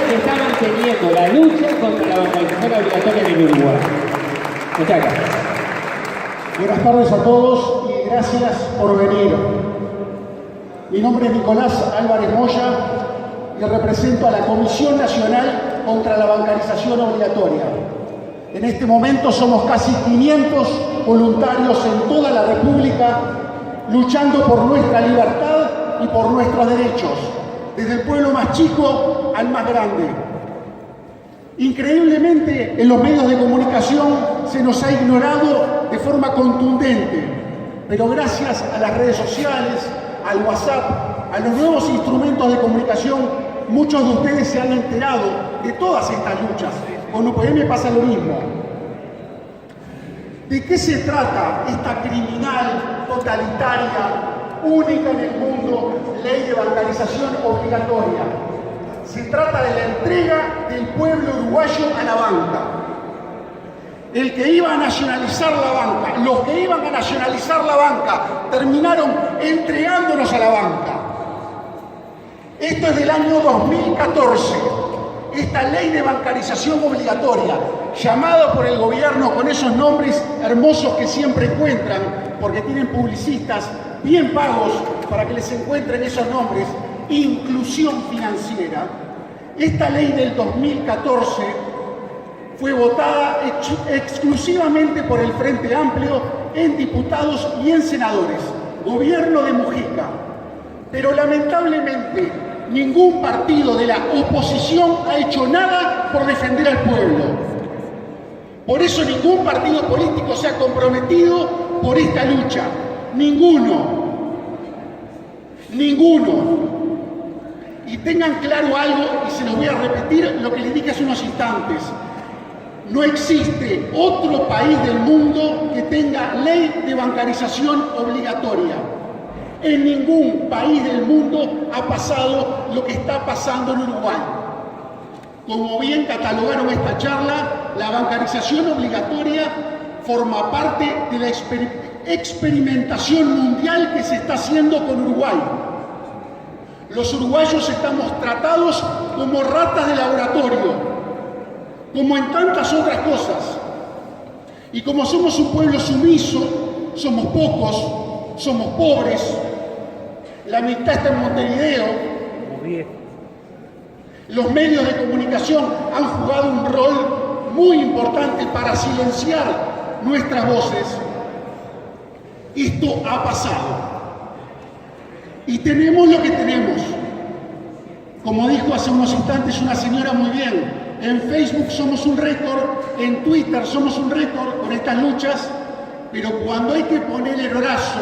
que está manteniendo la lucha contra la bancarización obligatoria en el Uruguay. Muchas gracias. Buenas tardes a todos y gracias por venir. Mi nombre es Nicolás Álvarez Moya y represento a la Comisión Nacional contra la Bancarización Obligatoria. En este momento somos casi 500 voluntarios en toda la República luchando por nuestra libertad y por nuestros derechos, desde el pueblo más chico al más grande. Increíblemente, en los medios de comunicación se nos ha ignorado de forma contundente, pero gracias a las redes sociales, al WhatsApp, a los nuevos instrumentos de comunicación, muchos de ustedes se han enterado de todas estas luchas. Con UPM pasa lo mismo. ¿De qué se trata esta criminal, totalitaria, única en el mundo ley de bancarización obligatoria? Se trata de la entrega del pueblo uruguayo a la banca. El que iba a nacionalizar la banca, los que iban a nacionalizar la banca, terminaron entregándonos a la banca. Esto es del año 2014. Esta ley de bancarización obligatoria, llamada por el gobierno con esos nombres hermosos que siempre encuentran, porque tienen publicistas bien pagos para que les encuentren esos nombres, inclusión financiera. Esta ley del 2014 fue votada exclusivamente por el Frente Amplio en diputados y en senadores, gobierno de Mujica. Pero lamentablemente ningún partido de la oposición ha hecho nada por defender al pueblo. Por eso ningún partido político se ha comprometido por esta lucha. Ninguno. Ninguno. Y tengan claro algo, y se los voy a repetir lo que les dije hace unos instantes. No existe otro país del mundo que tenga ley de bancarización obligatoria. En ningún país del mundo ha pasado lo que está pasando en Uruguay. Como bien catalogaron esta charla, la bancarización obligatoria forma parte de la experimentación mundial que se está haciendo con Uruguay. Los uruguayos estamos tratados como ratas de laboratorio, como en tantas otras cosas. Y como somos un pueblo sumiso, somos pocos, somos pobres, la mitad está en Montevideo, los medios de comunicación han jugado un rol muy importante para silenciar nuestras voces. Esto ha pasado. Y tenemos lo que tenemos. Como dijo hace unos instantes una señora muy bien, en Facebook somos un récord, en Twitter somos un récord con estas luchas, pero cuando hay que poner el brazo,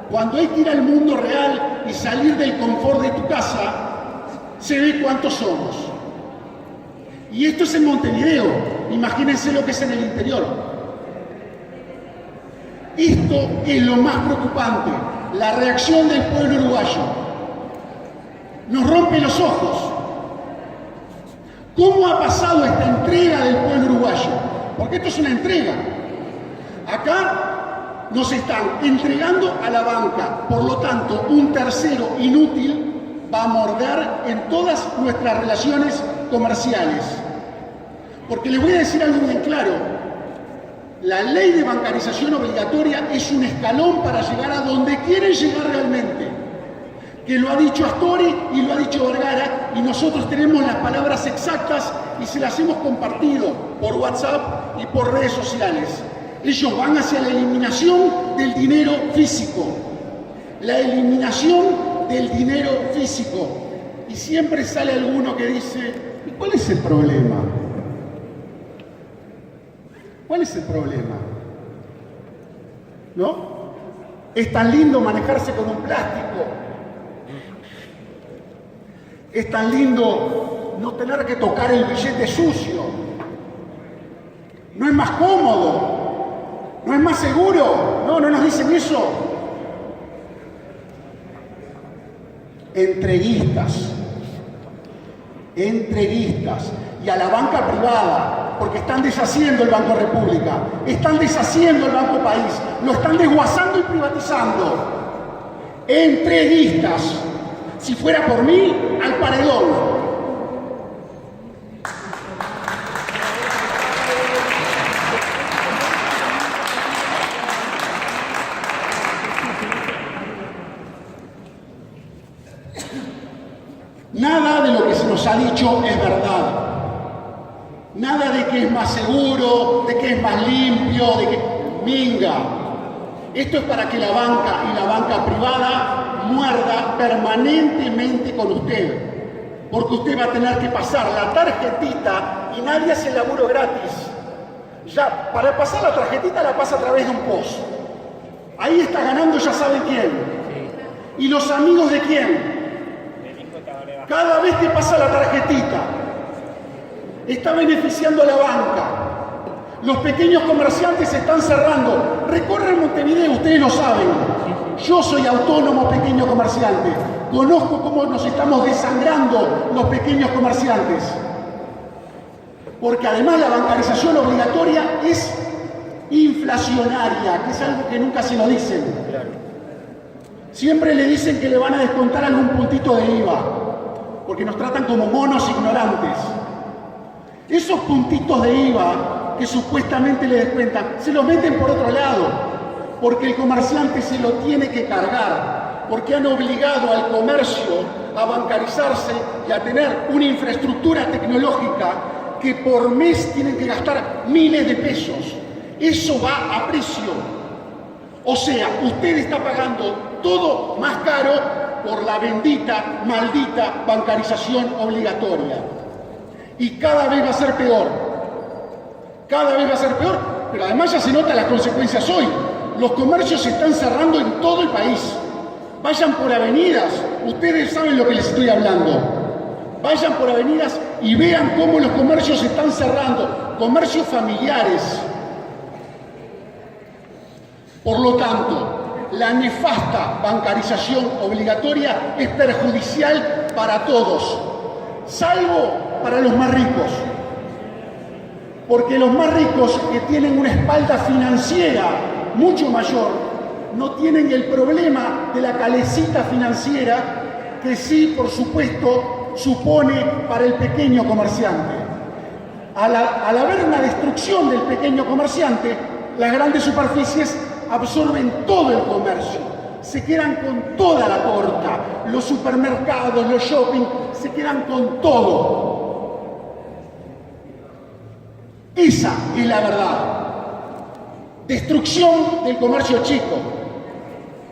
cuando hay que ir al mundo real y salir del confort de tu casa, se ve cuántos somos. Y esto es en Montevideo, imagínense lo que es en el interior. Esto es lo más preocupante, la reacción del pueblo uruguayo. Nos rompe los ojos. ¿Cómo ha pasado esta entrega del pueblo uruguayo? Porque esto es una entrega. Acá nos están entregando a la banca, por lo tanto, un tercero inútil va a morder en todas nuestras relaciones comerciales. Porque les voy a decir algo bien claro. La ley de bancarización obligatoria es un escalón para llegar a donde quieren llegar realmente. Que lo ha dicho Astori y lo ha dicho Vergara, y nosotros tenemos las palabras exactas y se las hemos compartido por WhatsApp y por redes sociales. Ellos van hacia la eliminación del dinero físico. La eliminación del dinero físico. Y siempre sale alguno que dice, ¿y cuál es el problema? ¿Cuál es el problema? ¿No? Es tan lindo manejarse con un plástico. Es tan lindo no tener que tocar el billete sucio. No es más cómodo. No es más seguro. No nos dicen eso. Entreguistas. Entreguistas. Y a la banca privada, porque están deshaciendo el Banco República, están deshaciendo el Banco País, lo están desguazando y privatizando. Entreguistas. Si fuera por mí, al paredón. que se nos ha dicho es verdad. Nada de que es más seguro, de que es más limpio, de que... Minga. Esto es para que la banca y la banca privada muerda permanentemente con usted. Porque usted va a tener que pasar la tarjetita y nadie hace el laburo gratis. Ya, para pasar la tarjetita la pasa a través de un post. Ahí está ganando ya sabe quién. ¿Y los amigos de quién? Cada vez que pasa la tarjetita, está beneficiando a la banca. Los pequeños comerciantes se están cerrando. Recorren Montevideo, ustedes lo saben. Yo soy autónomo pequeño comerciante. Conozco cómo nos estamos desangrando los pequeños comerciantes. Porque además la bancarización obligatoria es inflacionaria, que es algo que nunca se lo dicen. Siempre le dicen que le van a descontar algún puntito de IVA, porque nos tratan como monos ignorantes. Esos puntitos de IVA que supuestamente le descuentan, se los meten por otro lado, porque el comerciante se lo tiene que cargar, porque han obligado al comercio a bancarizarse y a tener una infraestructura tecnológica que por mes tienen que gastar miles de pesos. Eso va a precio. O sea, usted está pagando todo más caro por la bendita, maldita bancarización obligatoria. Y cada vez va a ser peor. Cada vez va a ser peor, pero además ya se notan las consecuencias hoy. Los comercios se están cerrando en todo el país. Vayan por avenidas, ustedes saben lo que les estoy hablando. Vayan por avenidas y vean cómo los comercios se están cerrando, comercios familiares. Por lo tanto, la nefasta bancarización obligatoria es perjudicial para todos, salvo para los más ricos. Porque los más ricos, que tienen una espalda financiera mucho mayor, no tienen el problema de la calecita financiera que sí, por supuesto, supone para el pequeño comerciante. Al haber una destrucción del pequeño comerciante, las grandes superficies absorben todo el comercio, se quedan con toda la torta, los supermercados, los shopping, se quedan con todo. Esa es la verdad. Destrucción del comercio chico,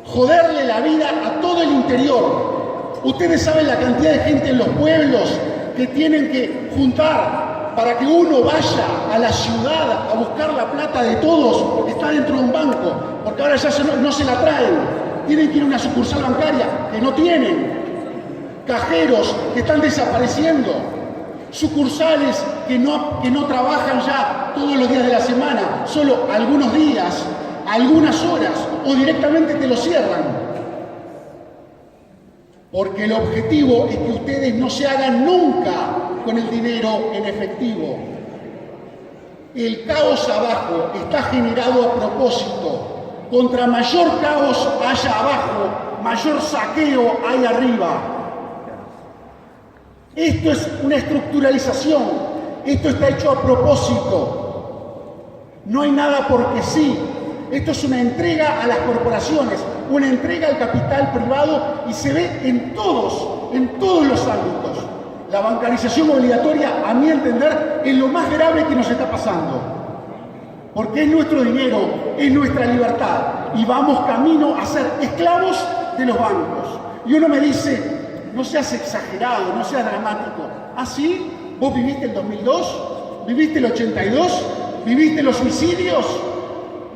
joderle la vida a todo el interior. Ustedes saben la cantidad de gente en los pueblos que tienen que juntar para que uno vaya a la ciudad a buscar la plata de todos, está dentro de un banco, porque ahora ya no se la traen, tienen que ir a una sucursal bancaria que no tienen, cajeros que están desapareciendo, sucursales que no trabajan ya todos los días de la semana, solo algunos días, algunas horas, o directamente te lo cierran. Porque el objetivo es que ustedes no se hagan nunca con el dinero en efectivo. El caos abajo está generado a propósito. Contra mayor caos haya abajo, mayor saqueo hay arriba. Esto es una estructuralización. Esto está hecho a propósito. No hay nada porque sí. Esto es una entrega a las corporaciones, una entrega al capital privado y se ve en todos los ámbitos. La bancarización obligatoria, a mi entender, es lo más grave que nos está pasando. Porque es nuestro dinero, es nuestra libertad y vamos camino a ser esclavos de los bancos. Y uno me dice, no seas exagerado, no seas dramático. ¿Ah, sí? ¿Vos viviste el 2002? ¿Viviste el 82? ¿Viviste los suicidios?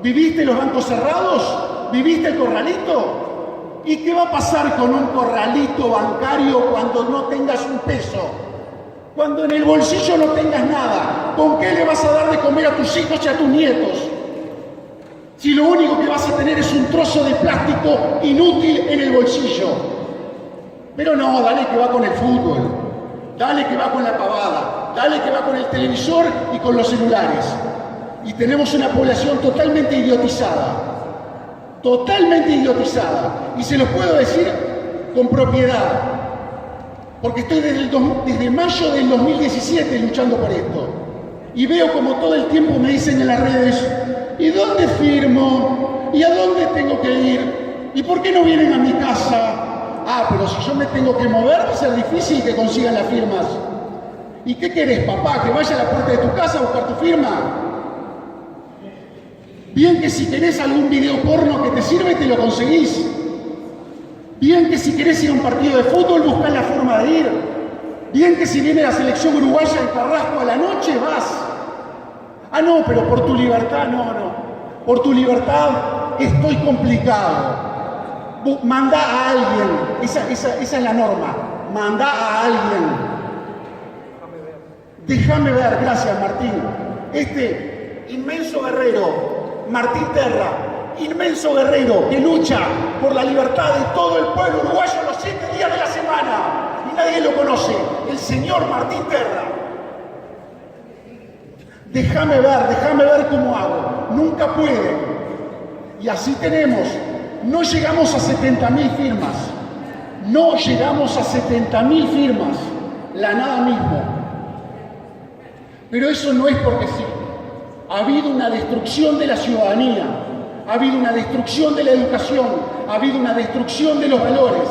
¿Viviste los bancos cerrados? ¿Viviste el corralito? ¿Y qué va a pasar con un corralito bancario cuando no tengas un peso? Cuando en el bolsillo no tengas nada. ¿Con qué le vas a dar de comer a tus hijos y a tus nietos? Si lo único que vas a tener es un trozo de plástico inútil en el bolsillo. Pero no, dale que va con el fútbol. Dale que va con la pavada. Dale que va con el televisor y con los celulares. Y tenemos una población totalmente idiotizada. Totalmente idiotizada. Y se los puedo decir con propiedad. Porque estoy desde mayo del 2017 luchando por esto. Y veo como todo el tiempo me dicen en las redes, ¿y dónde firmo? ¿Y a dónde tengo que ir? ¿Y por qué no vienen a mi casa? Ah, pero si yo me tengo que mover, va a ser difícil que consigan las firmas. ¿Y qué querés, papá? ¿Que vaya a la puerta de tu casa a buscar tu firma? Bien que si querés algún video porno que te sirve, te lo conseguís. Bien que si querés ir a un partido de fútbol, buscás la forma de ir. Bien que si viene la selección uruguaya en Carrasco a la noche, vas. Ah, no, pero por tu libertad, no. Por tu libertad estoy complicado. Mandá a alguien. Esa es la norma. Mandá a alguien. Déjame ver, gracias Martín. Este inmenso guerrero, Martín Terra, inmenso guerrero que lucha por la libertad de todo el pueblo uruguayo los 7 días de la semana. Y nadie lo conoce. El señor Martín Terra. Déjame ver cómo hago. Nunca puede. Y así tenemos. No llegamos a 70.000 firmas. No llegamos a 70.000 firmas. La nada mismo. Pero eso no es porque sí. Ha habido una destrucción de la ciudadanía. Ha habido una destrucción de la educación. Ha habido una destrucción de los valores.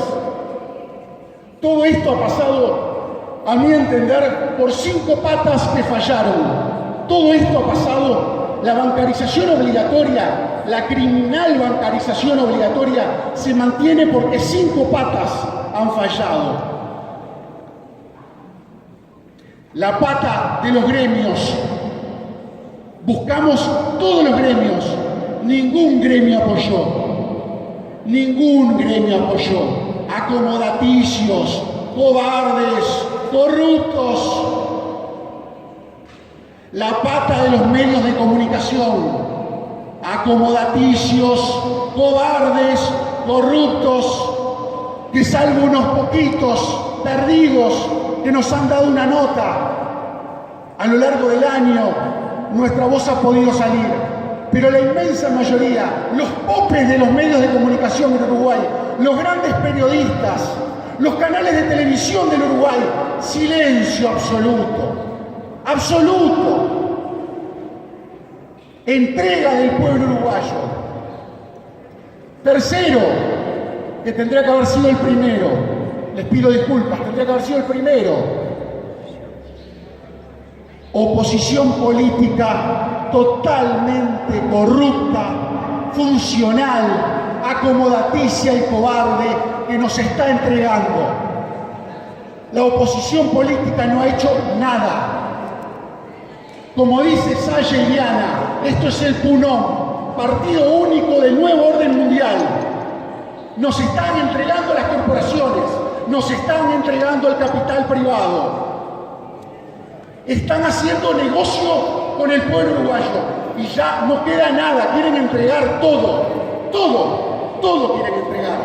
Todo esto ha pasado, a mi entender, por 5 patas que fallaron. Todo esto ha pasado, la bancarización obligatoria, la criminal bancarización obligatoria, se mantiene porque 5 patas han fallado. La pata de los gremios. Buscamos todos los gremios. Ningún gremio apoyó. Ningún gremio apoyó. Acomodaticios, cobardes, corruptos. La pata de los medios de comunicación, acomodaticios, cobardes, corruptos, que salvo unos poquitos perdidos que nos han dado una nota, a lo largo del año nuestra voz ha podido salir, pero la inmensa mayoría, los popes de los medios de comunicación en Uruguay, los grandes periodistas, los canales de televisión del Uruguay, silencio absoluto. Absoluto. Entrega del pueblo uruguayo. Tercero, que tendría que haber sido el primero. Les pido disculpas, tendría que haber sido el primero. Oposición política totalmente corrupta, funcional, acomodaticia y cobarde que nos está entregando. La oposición política no ha hecho nada. Como dice Salle y Diana, esto es el PUNOM, partido único del nuevo orden mundial. Nos están entregando las corporaciones, nos están entregando el capital privado. Están haciendo negocio con el pueblo uruguayo y ya no queda nada, quieren entregar todo quieren entregar.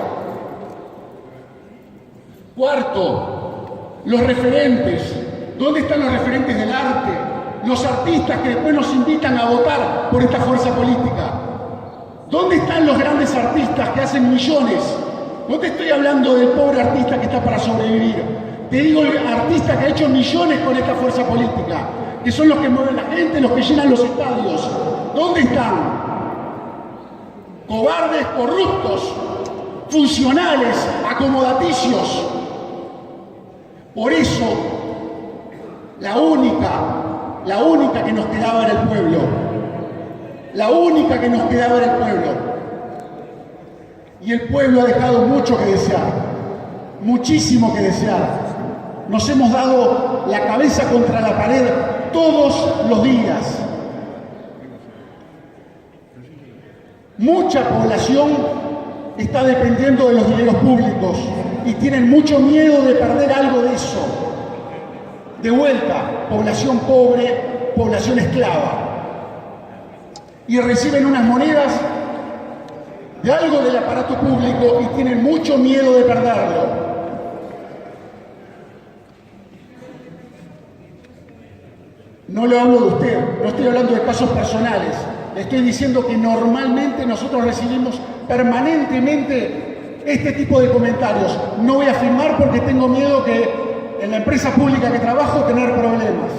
Cuarto, los referentes. ¿Dónde están los referentes del arte? Los artistas que después nos invitan a votar por esta fuerza política. ¿Dónde están los grandes artistas que hacen millones? No te estoy hablando del pobre artista que está para sobrevivir. Te digo el artista que ha hecho millones con esta fuerza política, que son los que mueven la gente, los que llenan los estadios. ¿Dónde están? Cobardes, corruptos, funcionales, acomodaticios. Por eso, la única que nos quedaba era el pueblo. La única que nos quedaba era el pueblo. Y el pueblo ha dejado mucho que desear, muchísimo que desear. Nos hemos dado la cabeza contra la pared todos los días. Mucha población está dependiendo de los dineros públicos y tienen mucho miedo de perder algo de eso. De vuelta, población pobre, población esclava. Y reciben unas monedas de algo del aparato público y tienen mucho miedo de perderlo. No le hablo de usted, no estoy hablando de casos personales. Le estoy diciendo que normalmente nosotros recibimos permanentemente este tipo de comentarios. No voy a afirmar porque tengo miedo que en la empresa pública que trabajo tener problemas.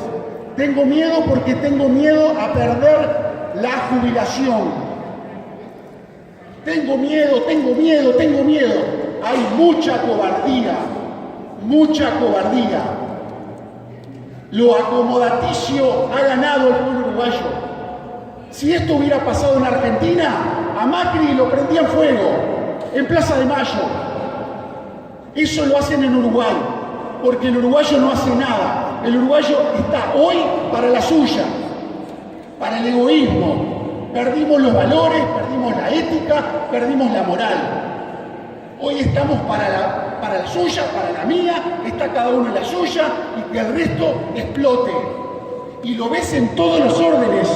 Tengo miedo porque tengo miedo a perder la jubilación. Tengo miedo. hay mucha cobardía, mucha cobardía. Lo acomodaticio ha ganado el pueblo uruguayo. Si esto hubiera pasado en Argentina, a Macri lo prendían fuego en Plaza de Mayo. Eso lo hacen en Uruguay, porque el uruguayo no hace nada. El uruguayo está hoy para la suya, para el egoísmo. Perdimos los valores, perdimos la ética, perdimos la moral. Hoy estamos para la suya, para la mía, está cada uno en la suya y que el resto explote. Y lo ves en todos los órdenes.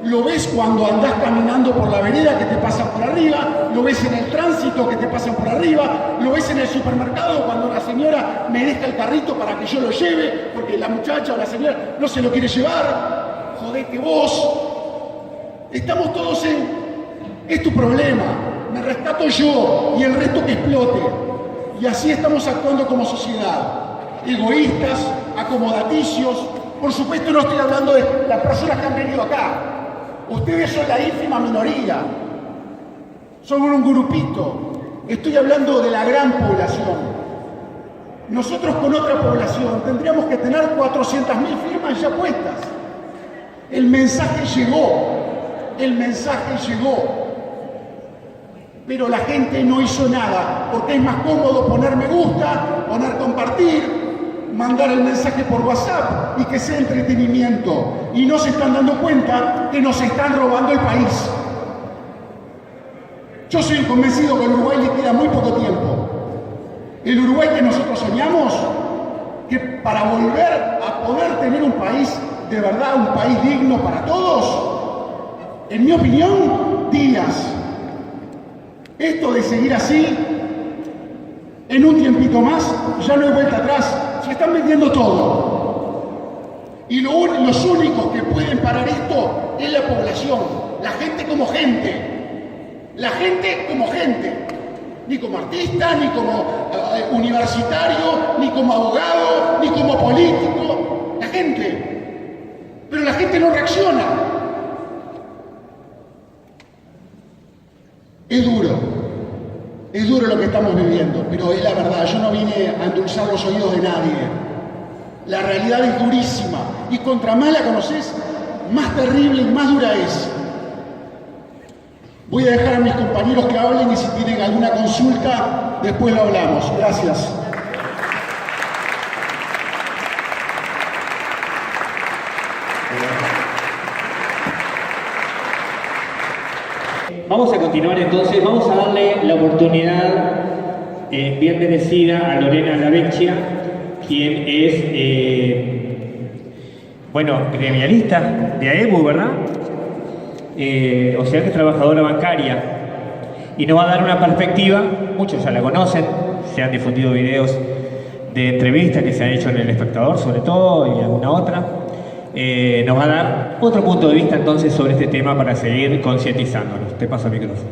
Lo ves cuando andás caminando por la vereda que te pasan por arriba, lo ves en el tránsito que te pasan por arriba, lo ves en el supermercado cuando la señora me deja el carrito para que yo lo lleve, porque la muchacha o la señora no se lo quiere llevar. Jodete vos. Estamos todos en... Es tu problema. Me rescato yo y el resto que explote. Y así estamos actuando como sociedad. Egoístas, acomodaticios. Por supuesto no estoy hablando de las personas que han venido acá. Ustedes son la ínfima minoría. Son un grupito. Estoy hablando de la gran población. Nosotros con otra población tendríamos que tener 400.000 firmas ya puestas. El mensaje llegó. El mensaje llegó. Pero la gente no hizo nada, porque es más cómodo poner me gusta, poner compartir, mandar el mensaje por WhatsApp y que sea entretenimiento. Y no se están dando cuenta que nos están robando el país. Yo soy convencido que al Uruguay le queda muy poco tiempo. El Uruguay que nosotros soñamos, que para volver a poder tener un país de verdad, un país digno para todos, en mi opinión, días. Esto de seguir así, en un tiempito más, ya no hay vuelta atrás. Se están vendiendo todo. Y los únicos que pueden parar esto es la población. La gente como gente. La gente como gente. Ni como artista, ni como universitario, ni como abogado, ni como político. La gente. Pero la gente no reacciona. Es duro lo que estamos viviendo, pero es la verdad, yo no vine a endulzar los oídos de nadie. La realidad es durísima, y contra más la conoces, más terrible y más dura es. Voy a dejar a mis compañeros que hablen y si tienen alguna consulta, después lo hablamos. Gracias. Vamos a continuar entonces, vamos a darle la oportunidad bien merecida a Lorena Lavecchia, quien es, gremialista de AEBU, ¿verdad? O sea que es trabajadora bancaria. Y nos va a dar una perspectiva, muchos ya la conocen, se han difundido videos de entrevistas que se han hecho en El Espectador sobre todo y alguna otra. Nos va a dar otro punto de vista entonces sobre este tema para seguir concientizándonos. Te paso el micrófono.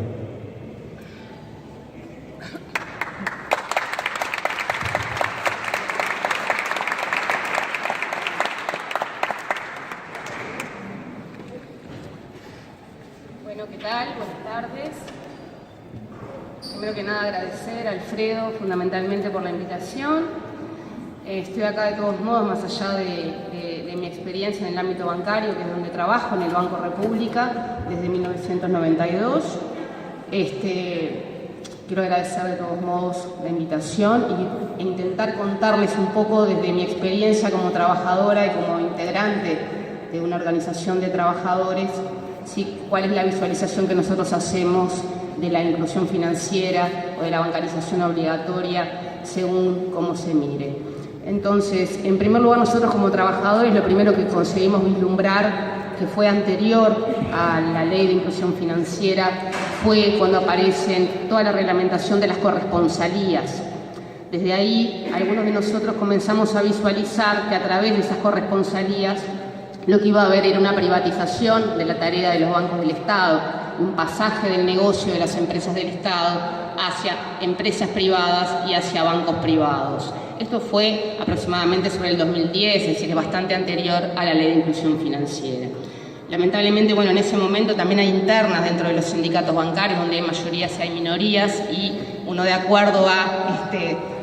Bueno, ¿qué tal? Buenas tardes. Primero que nada agradecer a Alfredo fundamentalmente por la invitación. Estoy acá de todos modos, más allá de mi experiencia en el ámbito bancario, que es donde trabajo, en el Banco República, desde 1992. Quiero agradecer de todos modos la invitación e intentar contarles un poco desde mi experiencia como trabajadora y como integrante de una organización de trabajadores, ¿sí?, cuál es la visualización que nosotros hacemos de la inclusión financiera o de la bancarización obligatoria según cómo se mire. Entonces, en primer lugar, nosotros como trabajadores lo primero que conseguimos vislumbrar, que fue anterior a la ley de inclusión financiera, fue cuando aparecen toda la reglamentación de las corresponsalías. Desde ahí, algunos de nosotros comenzamos a visualizar que a través de esas corresponsalías lo que iba a haber era una privatización de la tarea de los bancos del Estado, un pasaje del negocio de las empresas del Estado hacia empresas privadas y hacia bancos privados. Esto fue aproximadamente sobre el 2010, es decir, bastante anterior a la ley de inclusión financiera. Lamentablemente, en ese momento también hay internas dentro de los sindicatos bancarios, donde hay mayorías y hay minorías, y uno de acuerdo a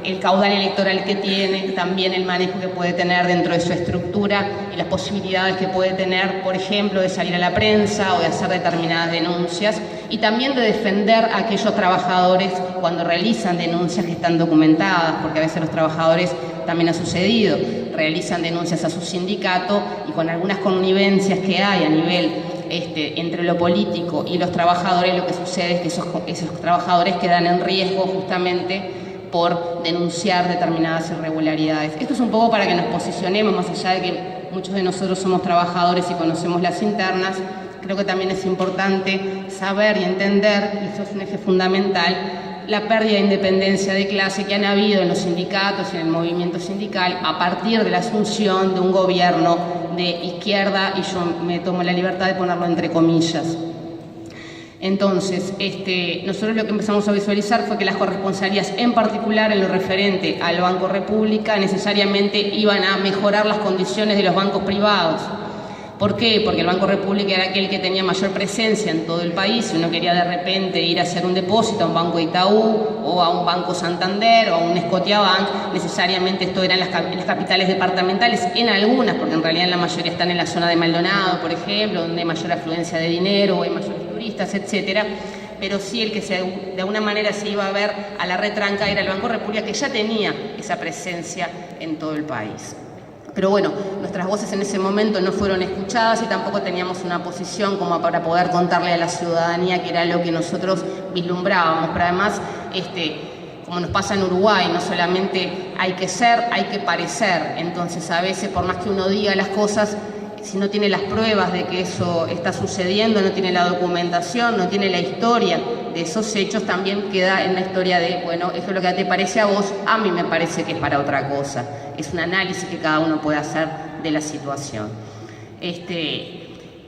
el caudal electoral que tiene, también el manejo que puede tener dentro de su estructura y las posibilidades que puede tener, por ejemplo, de salir a la prensa o de hacer determinadas denuncias, y también de defender a aquellos trabajadores cuando realizan denuncias que están documentadas, porque a veces los trabajadores, también ha sucedido, realizan denuncias a su sindicato y con algunas connivencias que hay a nivel entre lo político y los trabajadores, lo que sucede es que esos trabajadores quedan en riesgo justamente por denunciar determinadas irregularidades. Esto es un poco para que nos posicionemos, más allá de que muchos de nosotros somos trabajadores y conocemos las internas. Creo que también es importante saber y entender, y eso es un eje fundamental, la pérdida de independencia de clase que han habido en los sindicatos y en el movimiento sindical a partir de la asunción de un gobierno de izquierda, y yo me tomo la libertad de ponerlo entre comillas. Entonces, nosotros lo que empezamos a visualizar fue que las corresponsalías, en particular en lo referente al Banco República, necesariamente iban a mejorar las condiciones de los bancos privados. ¿Por qué? Porque el Banco República era aquel que tenía mayor presencia en todo el país. Si uno quería de repente ir a hacer un depósito a un Banco Itaú o a un Banco Santander o a un Scotiabank, necesariamente esto era en las capitales departamentales, en algunas, porque en realidad en la mayoría están en la zona de Maldonado, por ejemplo, donde hay mayor afluencia de dinero o hay mayores turistas, etcétera. Pero sí el que de alguna manera se iba a ver a la retranca era el Banco República, que ya tenía esa presencia en todo el país. Pero bueno, nuestras voces en ese momento no fueron escuchadas y tampoco teníamos una posición como para poder contarle a la ciudadanía que era lo que nosotros vislumbrábamos. Pero además, como nos pasa en Uruguay, no solamente hay que ser, hay que parecer. Entonces, a veces, por más que uno diga las cosas, si no tiene las pruebas de que eso está sucediendo, no tiene la documentación, no tiene la historia de esos hechos, también queda en la historia de, bueno, eso es lo que te parece a vos, a mí me parece que es para otra cosa. Es un análisis que cada uno puede hacer de la situación.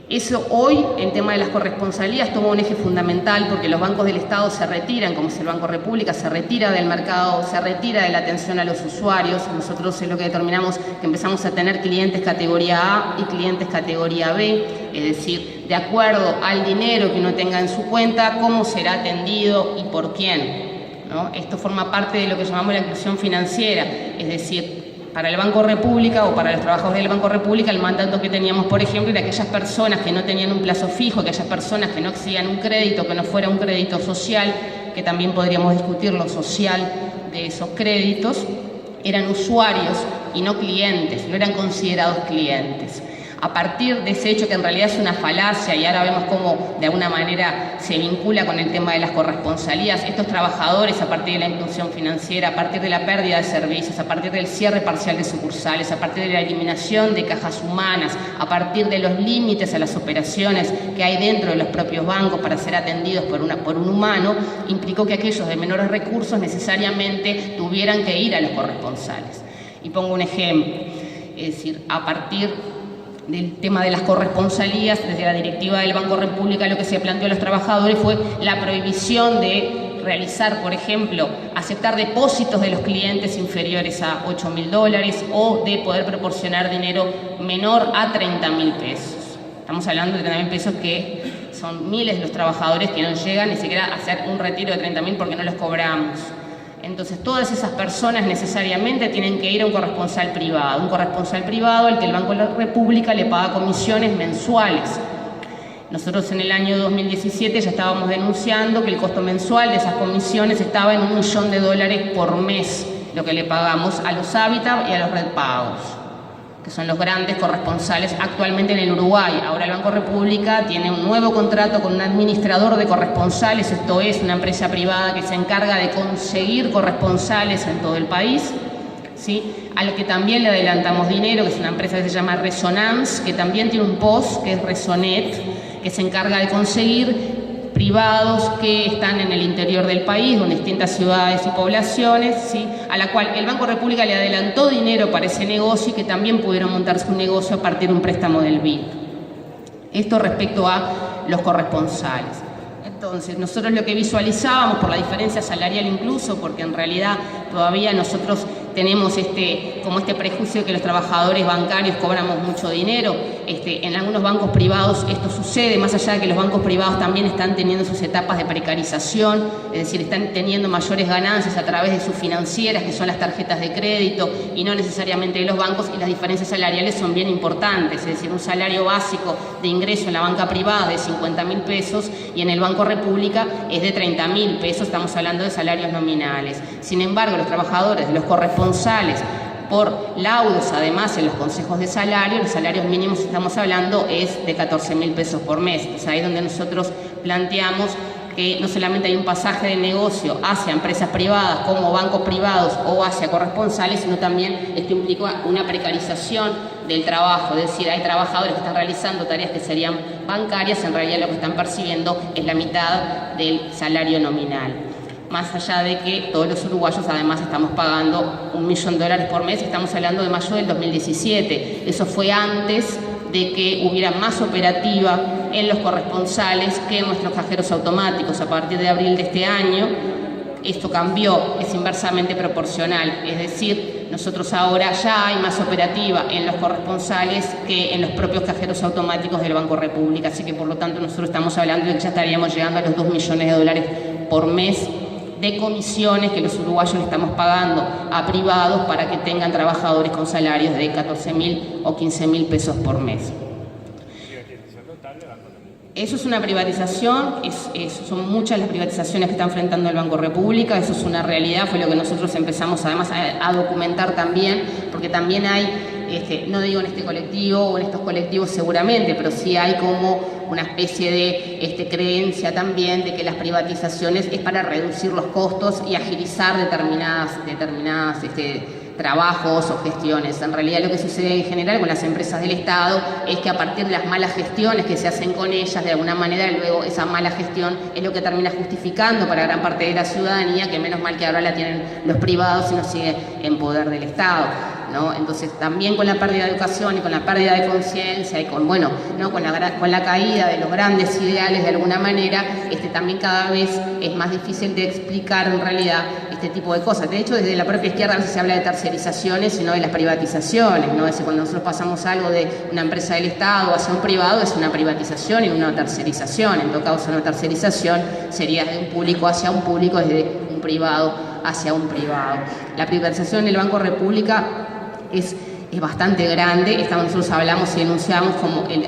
Eso hoy, el tema de las corresponsalías, toma un eje fundamental porque los bancos del Estado se retiran, como es el Banco República, se retira del mercado, se retira de la atención a los usuarios. Nosotros es lo que determinamos, que empezamos a tener clientes categoría A y clientes categoría B, es decir, de acuerdo al dinero que uno tenga en su cuenta, cómo será atendido y por quién, ¿no? Esto forma parte de lo que llamamos la inclusión financiera, es decir, para el Banco República o para los trabajadores del Banco República, el mandato que teníamos, por ejemplo, era aquellas personas que no tenían un plazo fijo, aquellas personas que no accedían a un crédito, que no fuera un crédito social, que también podríamos discutir lo social de esos créditos, eran usuarios y no clientes, no eran considerados clientes. A partir de ese hecho, que en realidad es una falacia, y ahora vemos cómo de alguna manera se vincula con el tema de las corresponsalías, estos trabajadores, a partir de la inclusión financiera, a partir de la pérdida de servicios, a partir del cierre parcial de sucursales, a partir de la eliminación de cajas humanas, a partir de los límites a las operaciones que hay dentro de los propios bancos para ser atendidos por un humano, implicó que aquellos de menores recursos necesariamente tuvieran que ir a los corresponsales. Y pongo un ejemplo, es decir, a partir del tema de las corresponsalías, desde la directiva del Banco República, lo que se planteó a los trabajadores fue la prohibición de realizar, por ejemplo, aceptar depósitos de los clientes inferiores a $8.000 o de poder proporcionar dinero menor a 30.000 pesos. Estamos hablando de 30.000 pesos que son miles de los trabajadores que no llegan ni siquiera a hacer un retiro de 30.000 porque no los cobramos. Entonces, todas esas personas necesariamente tienen que ir a un corresponsal privado al que el Banco de la República le paga comisiones mensuales. Nosotros en el año 2017 ya estábamos denunciando que el costo mensual de esas comisiones estaba en $1 millón por mes, lo que le pagamos a los Hábitat y a los Red Pagos, que son los grandes corresponsales actualmente en el Uruguay. Ahora el Banco República tiene un nuevo contrato con un administrador de corresponsales, esto es, una empresa privada que se encarga de conseguir corresponsales en todo el país, ¿sí? Al que también le adelantamos dinero, que es una empresa que se llama Resonance, que también tiene un POS, que es Resonet, que se encarga de conseguir privados que están en el interior del país, con distintas ciudades y poblaciones, ¿sí? A la cual el Banco República le adelantó dinero para ese negocio y que también pudieron montarse un negocio a partir de un préstamo del BID. Esto respecto a los corresponsales. Entonces, nosotros lo que visualizábamos por la diferencia salarial incluso, porque en realidad todavía nosotros tenemos como este prejuicio de que los trabajadores bancarios cobramos mucho dinero. En algunos bancos privados esto sucede, más allá de que los bancos privados también están teniendo sus etapas de precarización, es decir, están teniendo mayores ganancias a través de sus financieras, que son las tarjetas de crédito, y no necesariamente de los bancos, y las diferencias salariales son bien importantes, es decir, un salario básico de ingreso en la banca privada de 50.000 pesos y en el Banco República es de 30.000 pesos, estamos hablando de salarios nominales. Sin embargo, los trabajadores de los corresponsales por laudos, además en los consejos de salario, los salarios mínimos estamos hablando es de 14.000 pesos por mes. Entonces ahí es donde nosotros planteamos que no solamente hay un pasaje de negocio hacia empresas privadas como bancos privados o hacia corresponsales, sino también esto implica una precarización del trabajo, es decir, hay trabajadores que están realizando tareas que serían bancarias, en realidad lo que están percibiendo es la mitad del salario nominal. Más allá de que todos los uruguayos además estamos pagando $1 millón por mes, estamos hablando de mayo del 2017. Eso fue antes de que hubiera más operativa en los corresponsales que en nuestros cajeros automáticos. A partir de abril de este año, esto cambió, es inversamente proporcional. Es decir, nosotros ahora ya hay más operativa en los corresponsales que en los propios cajeros automáticos del Banco República. Así que, por lo tanto, nosotros estamos hablando de que ya estaríamos llegando a los $2 millones por mes de comisiones que los uruguayos le estamos pagando a privados para que tengan trabajadores con salarios de 14.000 o 15.000 pesos por mes. Eso es una privatización, son muchas las privatizaciones que está enfrentando el Banco República, eso es una realidad, fue lo que nosotros empezamos además a documentar también, porque también hay, no digo en este colectivo o en estos colectivos seguramente, pero sí hay como una especie de creencia también de que las privatizaciones es para reducir los costos y agilizar determinadas trabajos o gestiones. En realidad lo que sucede en general con las empresas del Estado es que a partir de las malas gestiones que se hacen con ellas, de alguna manera luego esa mala gestión es lo que termina justificando para gran parte de la ciudadanía, que menos mal que ahora la tienen los privados y no sigue en poder del Estado, ¿no? Entonces también con la pérdida de educación y con la pérdida de conciencia y con la caída de los grandes ideales de alguna manera, también cada vez es más difícil de explicar en realidad este tipo de cosas. De hecho, desde la propia izquierda a veces se habla de tercerizaciones, sino de las privatizaciones, ¿no? Es decir, cuando nosotros pasamos algo de una empresa del Estado hacia un privado, es una privatización y una tercerización. En todo caso, una tercerización sería de un público hacia un público, desde un privado hacia un privado. La privatización del Banco República es bastante grande. Nosotros hablamos y denunciamos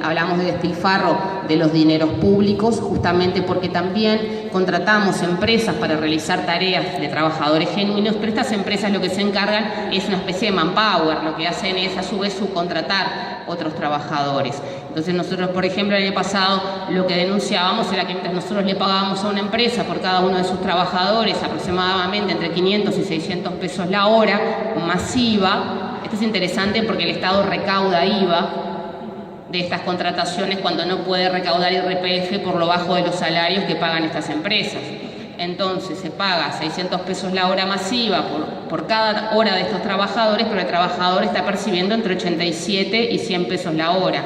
hablamos de despilfarro de los dineros públicos, justamente porque también contratamos empresas para realizar tareas de trabajadores genuinos, pero estas empresas lo que se encargan es una especie de manpower, lo que hacen es a su vez subcontratar otros trabajadores. Entonces nosotros, por ejemplo, el año pasado lo que denunciábamos era que mientras nosotros le pagábamos a una empresa por cada uno de sus trabajadores aproximadamente entre 500 y 600 pesos la hora, masiva. Esto es interesante porque el Estado recauda IVA de estas contrataciones cuando no puede recaudar IRPF por lo bajo de los salarios que pagan estas empresas. Entonces se paga 600 pesos la hora masiva por cada hora de estos trabajadores, pero el trabajador está percibiendo entre 87 y 100 pesos la hora.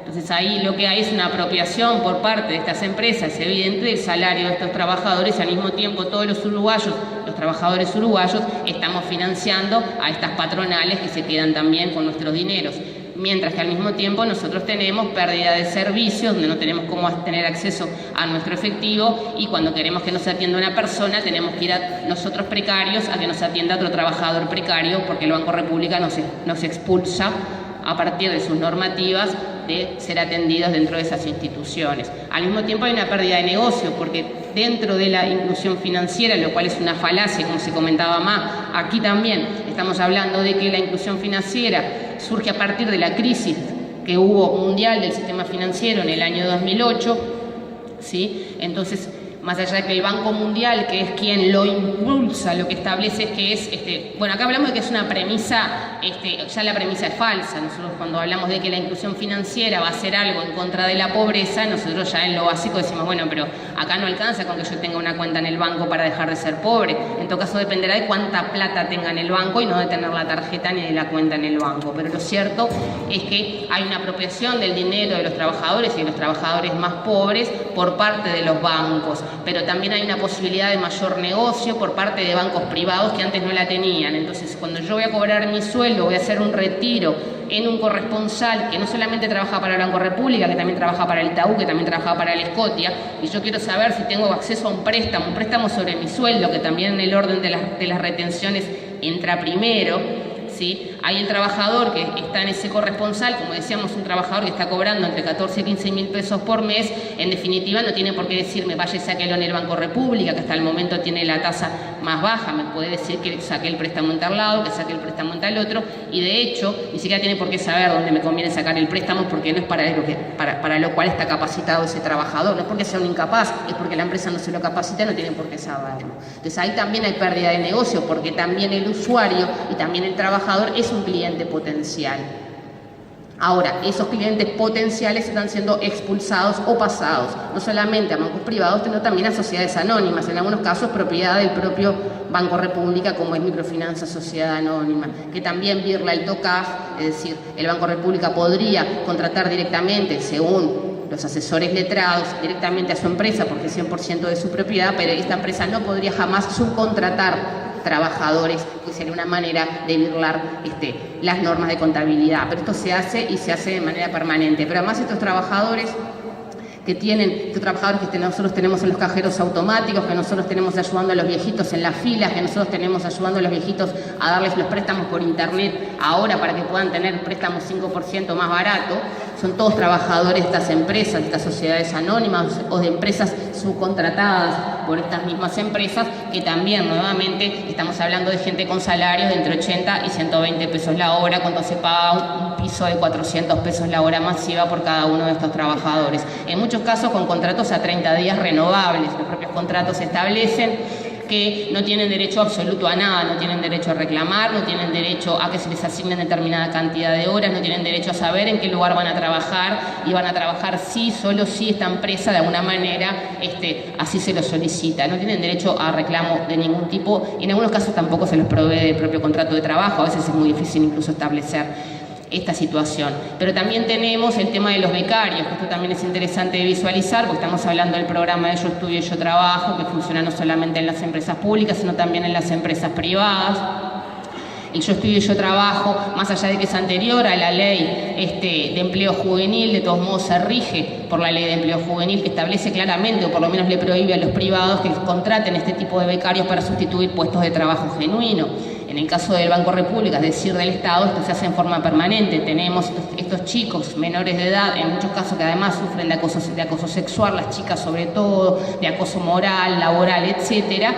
Entonces ahí lo que hay es una apropiación por parte de estas empresas, es evidente, del salario de estos trabajadores, y al mismo tiempo todos los uruguayos, los trabajadores uruguayos, estamos financiando a estas patronales que se quedan también con nuestros dineros. Mientras que al mismo tiempo nosotros tenemos pérdida de servicios, donde no tenemos cómo tener acceso a nuestro efectivo, y cuando queremos que nos atienda una persona tenemos que ir a nosotros precarios a que nos atienda otro trabajador precario, porque el Banco República nos expulsa a partir de sus normativas de ser atendidos dentro de esas instituciones. Al mismo tiempo hay una pérdida de negocio, porque dentro de la inclusión financiera, lo cual es una falacia, como se comentaba más, aquí también estamos hablando de que la inclusión financiera surge a partir de la crisis que hubo mundial del sistema financiero en el año 2008, ¿sí? Entonces, más allá de que el Banco Mundial, que es quien lo impulsa, lo que establece es que es, bueno, acá hablamos de que es una premisa, ya la premisa es falsa. Nosotros cuando hablamos de que la inclusión financiera va a hacer algo en contra de la pobreza, nosotros ya en lo básico decimos, bueno, pero acá no alcanza con que yo tenga una cuenta en el banco para dejar de ser pobre. En todo caso dependerá de cuánta plata tenga en el banco y no de tener la tarjeta ni de la cuenta en el banco. Pero lo cierto es que hay una apropiación del dinero de los trabajadores y de los trabajadores más pobres por parte de los bancos. pero también hay una posibilidad de mayor negocio por parte de bancos privados que antes no la tenían. Entonces, cuando yo voy a cobrar mi sueldo, voy a hacer un retiro en un corresponsal que no solamente trabaja para el Banco República, que también trabaja para el Itaú, que también trabaja para el Scotia, y yo quiero saber si tengo acceso a un préstamo sobre mi sueldo, que también en el orden de las retenciones entra primero, ¿sí? Hay el trabajador que está en ese corresponsal, como decíamos, un trabajador que está cobrando entre 14 y 15 mil pesos por mes, en definitiva no tiene por qué decirme vaya y sáquelo en el Banco República, que hasta el momento tiene la tasa más baja, me puede decir que saque el préstamo en tal lado, que saque el préstamo en tal otro, y de hecho ni siquiera tiene por qué saber dónde me conviene sacar el préstamo, porque no es para lo cual está capacitado ese trabajador, no es porque sea un incapaz, es porque la empresa no se lo capacita, no tiene por qué saberlo. Entonces ahí también hay pérdida de negocio, porque también el usuario y también el trabajador es un cliente potencial. Ahora, esos clientes potenciales están siendo expulsados o pasados, no solamente a bancos privados, sino también a sociedades anónimas, en algunos casos propiedad del propio Banco República, como es Microfinanza Sociedad Anónima, que también birla el TOCAF, es decir, el Banco República podría contratar directamente, según los asesores letrados, directamente a su empresa, porque es 100% de su propiedad, pero esta empresa no podría jamás subcontratar trabajadores, que sería una manera de burlar las normas de contabilidad. Pero esto se hace y se hace de manera permanente. Pero además estos trabajadores que nosotros tenemos en los cajeros automáticos, que nosotros tenemos ayudando a los viejitos en las filas, que nosotros tenemos ayudando a los viejitos a darles los préstamos por internet ahora para que puedan tener préstamos 5% más barato, son todos trabajadores de estas empresas, de estas sociedades anónimas o de empresas subcontratadas por estas mismas empresas, que también nuevamente estamos hablando de gente con salarios de entre 80 y 120 pesos la hora, cuando se paga un piso de 400 pesos la hora masiva por cada uno de estos trabajadores. En muchos casos con contratos a 30 días renovables, los propios contratos establecen que no tienen derecho absoluto a nada, no tienen derecho a reclamar, no tienen derecho a que se les asignen determinada cantidad de horas, no tienen derecho a saber en qué lugar van a trabajar, y van a trabajar solo si esta empresa de alguna manera así se lo solicita. No tienen derecho a reclamo de ningún tipo, y en algunos casos tampoco se les provee el propio contrato de trabajo, a veces es muy difícil incluso establecer esta situación. Pero también tenemos el tema de los becarios, que esto también es interesante de visualizar, porque estamos hablando del programa de Yo Estudio y Yo Trabajo, que funciona no solamente en las empresas públicas, sino también en las empresas privadas. El Yo Estudio y Yo Trabajo, más allá de que es anterior a la ley de empleo juvenil, de todos modos se rige por la ley de empleo juvenil, que establece claramente, o por lo menos le prohíbe a los privados que contraten este tipo de becarios para sustituir puestos de trabajo genuino. En el caso del Banco República, es decir, del Estado, esto se hace en forma permanente. Tenemos estos chicos menores de edad, en muchos casos que además sufren de acoso sexual, las chicas sobre todo, de acoso moral, laboral, etcétera.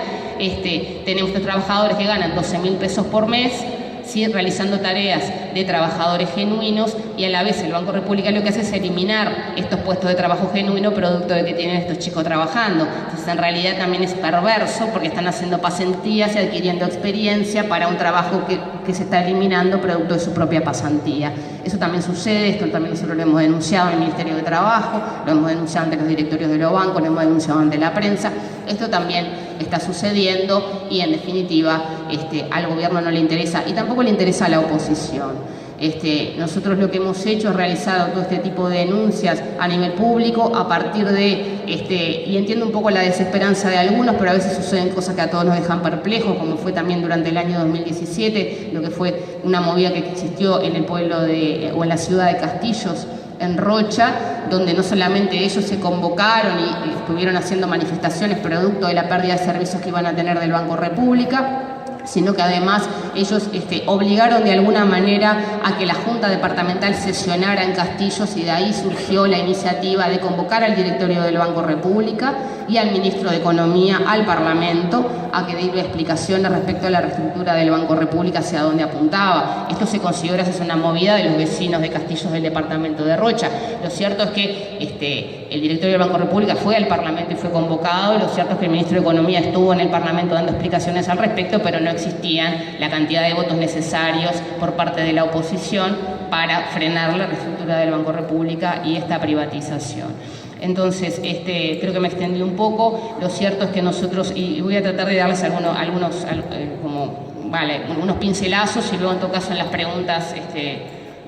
Tenemos estos trabajadores que ganan 12.000 pesos por mes, ¿sí?, realizando tareas de trabajadores genuinos, y a la vez el Banco República lo que hace es eliminar estos puestos de trabajo genuino producto de que tienen estos chicos trabajando. Entonces en realidad también es perverso, porque están haciendo pasantías y adquiriendo experiencia para un trabajo que se está eliminando producto de su propia pasantía. Eso también sucede, esto también nosotros lo hemos denunciado en el Ministerio de Trabajo, lo hemos denunciado ante los directorios de los bancos, lo hemos denunciado ante la prensa. Esto también está sucediendo y en definitiva al gobierno no le interesa, y tampoco le interesa a la oposición. Nosotros lo que hemos hecho es realizar todo este tipo de denuncias a nivel público a partir de, y entiendo un poco la desesperanza de algunos, pero a veces suceden cosas que a todos nos dejan perplejos, como fue también durante el año 2017, lo que fue una movida que existió en el pueblo o en la ciudad de Castillos, en Rocha, donde no solamente ellos se convocaron y estuvieron haciendo manifestaciones producto de la pérdida de servicios que iban a tener del Banco República, sino que además ellos obligaron de alguna manera a que la Junta Departamental sesionara en Castillos, y de ahí surgió la iniciativa de convocar al directorio del Banco República y al ministro de Economía al Parlamento a que diera explicaciones respecto a la reestructura del Banco República, hacia dónde apuntaba. Esto se considera que es una movida de los vecinos de Castillos del departamento de Rocha. Lo cierto es que el directorio del Banco República fue al Parlamento y fue convocado. Lo cierto es que el ministro de Economía estuvo en el Parlamento dando explicaciones al respecto, pero no existían la cantidad de votos necesarios por parte de la oposición para frenar la reestructura del Banco República y esta privatización. Entonces, creo que me extendí un poco. Lo cierto es que nosotros, y voy a tratar de darles unos pincelazos, y luego en todo caso en las preguntas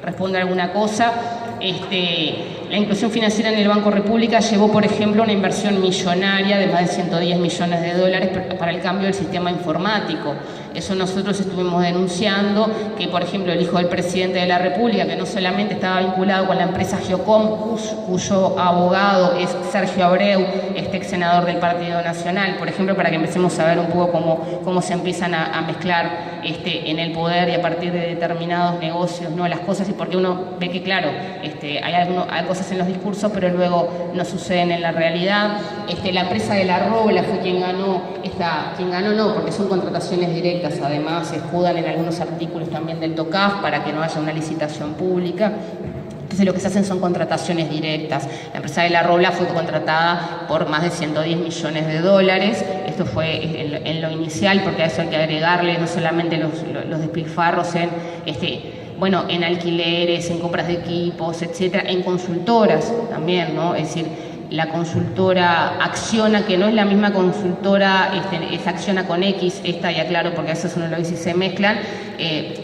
respondo alguna cosa. la inclusión financiera en el Banco República llevó, por ejemplo, una inversión millonaria de más de 110 millones de dólares para el cambio del sistema informático. Eso nosotros estuvimos denunciando, que por ejemplo el hijo del presidente de la República, que no solamente estaba vinculado con la empresa Geocom, cuyo abogado es Sergio Abreu, ex senador del Partido Nacional, por ejemplo, para que empecemos a ver un poco cómo se empiezan a mezclar en el poder y a partir de determinados negocios, ¿no?, las cosas, y porque uno ve que, claro, hay cosas en los discursos, pero luego no suceden en la realidad. La empresa de La Robla fue quien ganó, no, porque son contrataciones directas, además se escudan en algunos artículos también del TOCAF para que no haya una licitación pública. Entonces lo que se hacen son contrataciones directas. La empresa de La Robla fue contratada por más de 110 millones de dólares. Esto fue en lo inicial, porque a eso hay que agregarle no solamente los despilfarros en alquileres, en compras de equipos, etcétera, en consultoras también, ¿no? Es decir, la consultora Acciona, que no es la misma consultora, es Acciona con X, ya claro, porque a veces uno lo dice y se mezclan.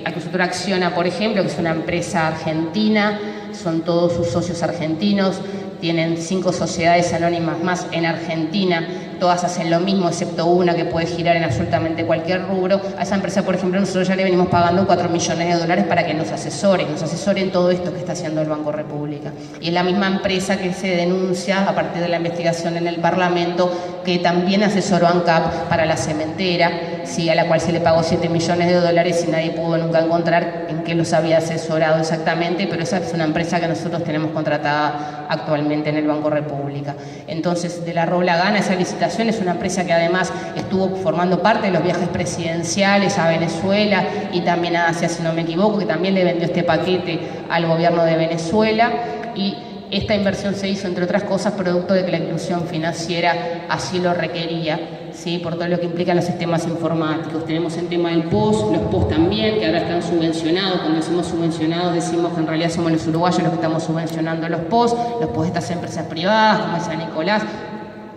La consultora Acciona, por ejemplo, que es una empresa argentina, son todos sus socios argentinos, tienen 5 sociedades anónimas más en Argentina, todas hacen lo mismo excepto una que puede girar en absolutamente cualquier rubro. A esa empresa, por ejemplo, nosotros ya le venimos pagando 4 millones de dólares para que nos asesoren todo esto que está haciendo el Banco República. Y es la misma empresa que se denuncia a partir de la investigación en el Parlamento, que también asesoró a ANCAP para la cementera, ¿sí?, a la cual se le pagó 7 millones de dólares y nadie pudo nunca encontrar en qué los había asesorado exactamente, pero esa es una empresa que nosotros tenemos contratada actualmente en el Banco República. Entonces, de La Robla gana esa licitación, es una empresa que además estuvo formando parte de los viajes presidenciales a Venezuela y también a Asia, si no me equivoco, que también le vendió este paquete al gobierno de Venezuela, y esta inversión se hizo, entre otras cosas, producto de que la inclusión financiera así lo requería, ¿sí?, por todo lo que implican los sistemas informáticos. Tenemos el tema del POS, los POS también, que ahora están subvencionados. Cuando decimos subvencionados, decimos que en realidad somos los uruguayos los que estamos subvencionando los POS de estas empresas privadas, como decía Nicolás,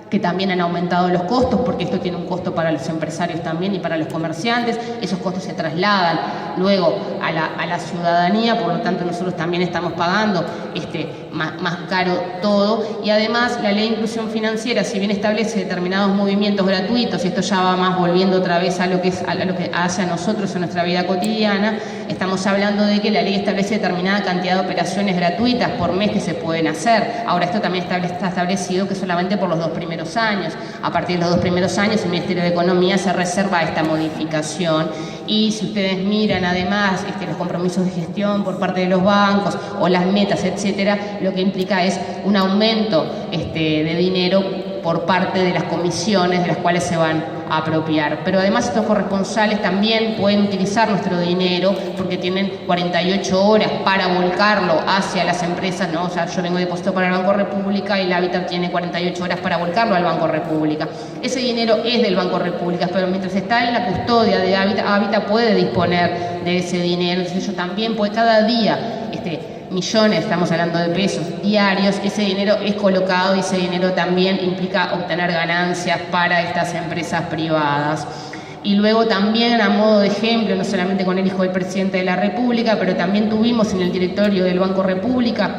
que también han aumentado los costos, porque esto tiene un costo para los empresarios también y para los comerciantes. Esos costos se trasladan luego a la ciudadanía, por lo tanto nosotros también estamos pagando más caro todo. Y además la ley de inclusión financiera, si bien establece determinados movimientos gratuitos, y esto ya va más volviendo otra vez a lo que hace a nosotros en nuestra vida cotidiana, estamos hablando de que la ley establece determinada cantidad de operaciones gratuitas por mes que se pueden hacer. Ahora, esto también está establecido que solamente por los 2 primeros años. A partir de los 2 primeros años, el Ministerio de Economía se reserva esta modificación. Y si ustedes miran además los compromisos de gestión por parte de los bancos o las metas, etcétera, lo que implica es un aumento de dinero por parte de las comisiones de las cuales se van a apropiar. Pero además estos corresponsales también pueden utilizar nuestro dinero porque tienen 48 horas para volcarlo hacia las empresas, ¿no? O sea, yo vengo depositado para el Banco República y el Hábitat tiene 48 horas para volcarlo al Banco República. Ese dinero es del Banco República, pero mientras está en la custodia de Hábitat puede disponer de ese dinero. Entonces ellos también pueden cada día millones, estamos hablando de pesos diarios, ese dinero es colocado y ese dinero también implica obtener ganancias para estas empresas privadas. Y luego también, a modo de ejemplo, no solamente con el hijo del presidente de la República, pero también tuvimos en el directorio del Banco República,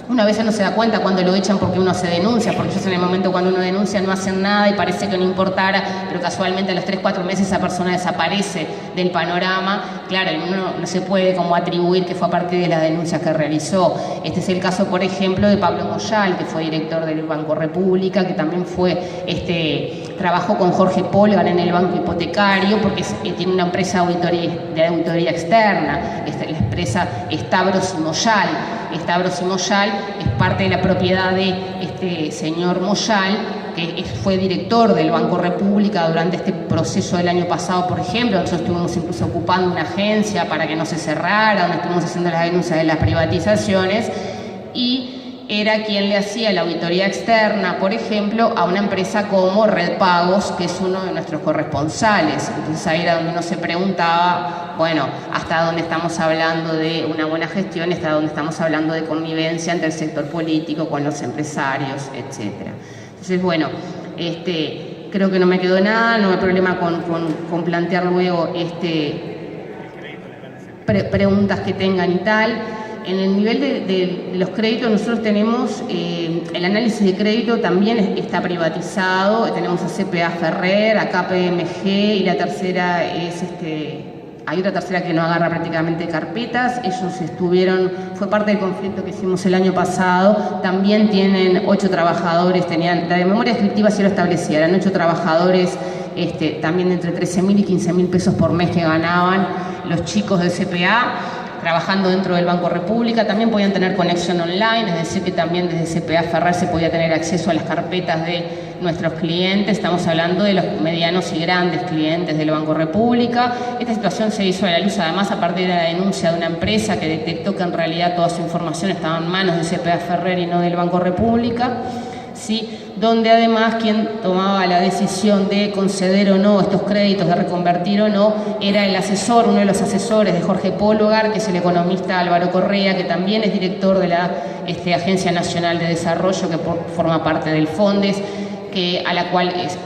una vez ya no se da cuenta cuando lo echan porque uno se denuncia, porque ellos en el momento cuando uno denuncia no hacen nada y parece que no importara, pero casualmente a los 3-4 meses esa persona desaparece del panorama. Claro, uno no se puede como atribuir que fue a partir de las denuncias que realizó. Este es el caso, por ejemplo, de Pablo Moyal, que fue director del Banco República, que también trabajó con Jorge Polgan en el Banco Hipotecario, porque tiene una empresa de auditoría externa, la empresa Stavros y Moyal. Stavros y Moyal es parte de la propiedad de señor Moyal, que fue director del Banco República durante este proceso del año pasado, por ejemplo. Nosotros estuvimos incluso ocupando una agencia para que no se cerrara, donde estuvimos haciendo las denuncias de las privatizaciones, y era quien le hacía la auditoría externa, por ejemplo, a una empresa como Red Pagos, que es uno de nuestros corresponsales. Entonces ahí era donde uno se preguntaba, bueno, hasta dónde estamos hablando de una buena gestión, hasta dónde estamos hablando de connivencia entre el sector político con los empresarios, etcétera. Entonces, bueno, creo que no me quedó nada, no hay problema con plantear luego preguntas que tengan y tal. En el nivel de los créditos nosotros tenemos, el análisis de crédito también está privatizado, tenemos a CPA Ferrer, a KPMG y la tercera es hay otra tercera que no agarra prácticamente carpetas. Ellos fue parte del conflicto que hicimos el año pasado. También tienen 8 trabajadores, la de memoria descriptiva sí lo establecía, eran 8 trabajadores, también de entre 13.000 y 15.000 pesos por mes que ganaban los chicos del CPA, trabajando dentro del Banco República. También podían tener conexión online, es decir, que también desde CPA Ferrer se podía tener acceso a las carpetas de nuestros clientes. Estamos hablando de los medianos y grandes clientes del Banco República. Esta situación se hizo a la luz, además, a partir de la denuncia de una empresa que detectó que en realidad toda su información estaba en manos de CPA Ferrer y no del Banco República, ¿sí? Donde además quien tomaba la decisión de conceder o no estos créditos, de reconvertir o no, era el asesor, uno de los asesores de Jorge Polgar, que es el economista Álvaro Correa, que también es director de la Agencia Nacional de Desarrollo, que forma parte del FONDES, a la cual es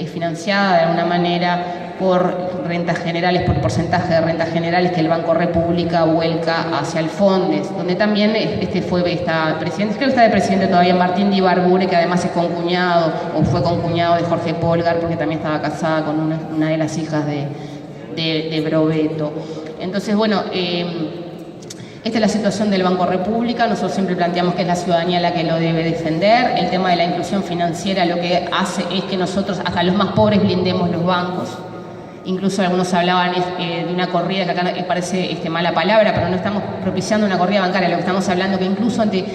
financiada de alguna manera por rentas generales, por porcentaje de rentas generales que el Banco República vuelca hacia el FONDES, donde también está presidente, creo que está de presidente todavía Martín Di Barbure, que además es concuñado o fue concuñado de Jorge Polgar, porque también estaba casada con una de las hijas de Brobeto. Entonces, bueno, esta es la situación del Banco República. Nosotros siempre planteamos que es la ciudadanía la que lo debe defender. El tema de la inclusión financiera lo que hace es que nosotros, hasta los más pobres, blindemos los bancos. Incluso algunos hablaban de una corrida, que acá parece mala palabra, pero no estamos propiciando una corrida bancaria. Lo que estamos hablando que incluso ante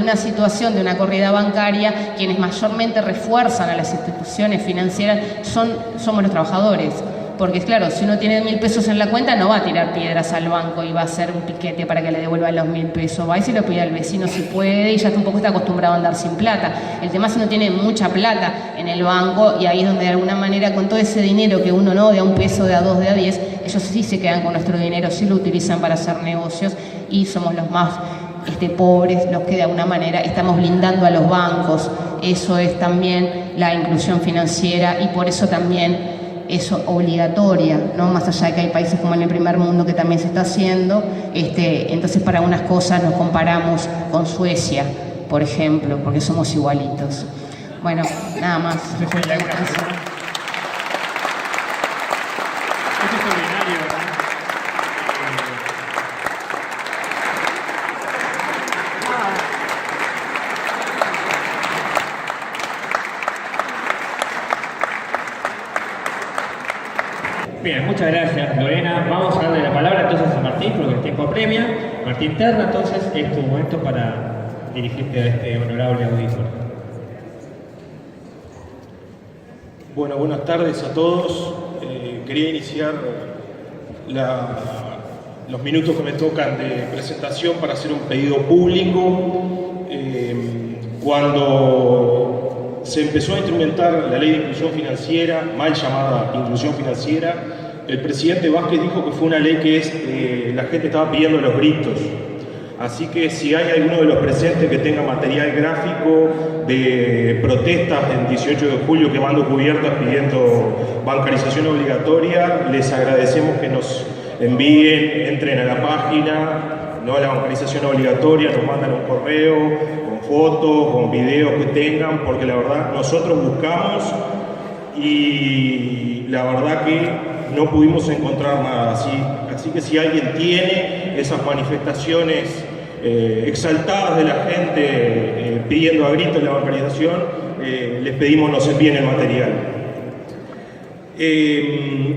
una situación de una corrida bancaria, quienes mayormente refuerzan a las instituciones financieras somos los trabajadores. Porque claro, si uno tiene 1.000 pesos en la cuenta, no va a tirar piedras al banco y va a hacer un piquete para que le devuelvan los 1.000 pesos. Va y se lo pide al vecino si puede, y ya un poco está acostumbrado a andar sin plata. El tema es si uno tiene mucha plata en el banco, y ahí es donde de alguna manera con todo ese dinero que uno no, de a 1 peso, de a 2, de a 10, ellos sí se quedan con nuestro dinero, sí lo utilizan para hacer negocios, y somos los más pobres los que de alguna manera estamos blindando a los bancos. Eso es también la inclusión financiera, y por eso también es obligatoria, ¿no? Más allá de que hay países como en el primer mundo que también se está haciendo, entonces para unas cosas nos comparamos con Suecia, por ejemplo, porque somos igualitos. Bueno, nada más. Esto es extraordinario, ¿verdad? Bien, muchas gracias, Lorena. Vamos a darle la palabra entonces a Martín, porque el tiempo apremia. Martín Terra, entonces es tu momento para dirigirte a este honorable auditor. Bueno, buenas tardes a todos. Quería iniciar los minutos que me tocan de presentación para hacer un pedido público. Cuando se empezó a instrumentar la ley de inclusión financiera, mal llamada inclusión financiera, el presidente Vázquez dijo que fue una ley que la gente estaba pidiendo a los gritos. Así que si hay alguno de los presentes que tenga material gráfico de protestas en 18 de julio quemando cubiertas pidiendo bancarización obligatoria, les agradecemos que nos envíen, entren a la página, no a la bancarización obligatoria, nos mandan un correo con fotos, con videos que tengan, porque la verdad nosotros buscamos y la verdad que no pudimos encontrar nada así. Así que si alguien tiene esas manifestaciones exaltadas de la gente pidiendo a gritos la bancarización, les pedimos nos envíen el material.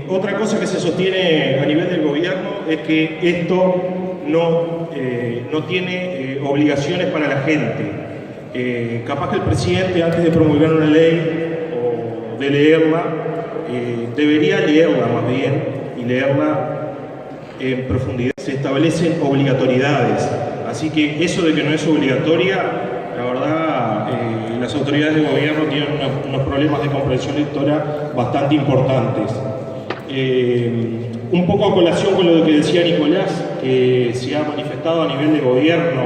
Otra cosa que se sostiene a nivel del gobierno es que esto no tiene obligaciones para la gente. Capaz que el presidente, antes de promulgar una ley o de leerla, debería leerla más bien y leerla en profundidad. Se establecen obligatoriedades, así que eso de que no es obligatoria, la verdad, las autoridades de gobierno tienen unos problemas de comprensión lectora bastante importantes. Un poco a colación con lo que decía Nicolás, que se ha manifestado a nivel de gobierno,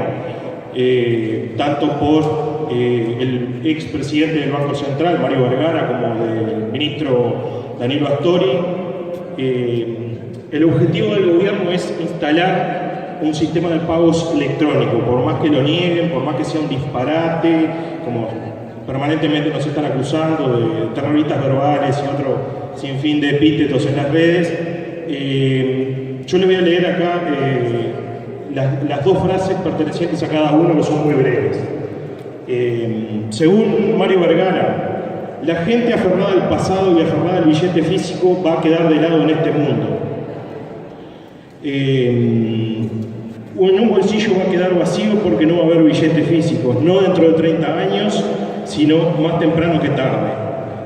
tanto por el expresidente del Banco Central, Mario Vergara, como del ministro Danilo Astori. El objetivo del gobierno es instalar un sistema de pagos electrónico, por más que lo nieguen, por más que sea un disparate, como permanentemente nos están acusando de terroristas verbales y otro sinfín de epítetos en las redes. Yo le voy a leer acá las dos frases pertenecientes a cada uno, que son muy breves. Según Mario Vergara, la gente aferrada al pasado y aferrada al billete físico va a quedar de lado en este mundo. En un bolsillo va a quedar vacío porque no va a haber billetes físicos, no dentro de 30 años, sino más temprano que tarde.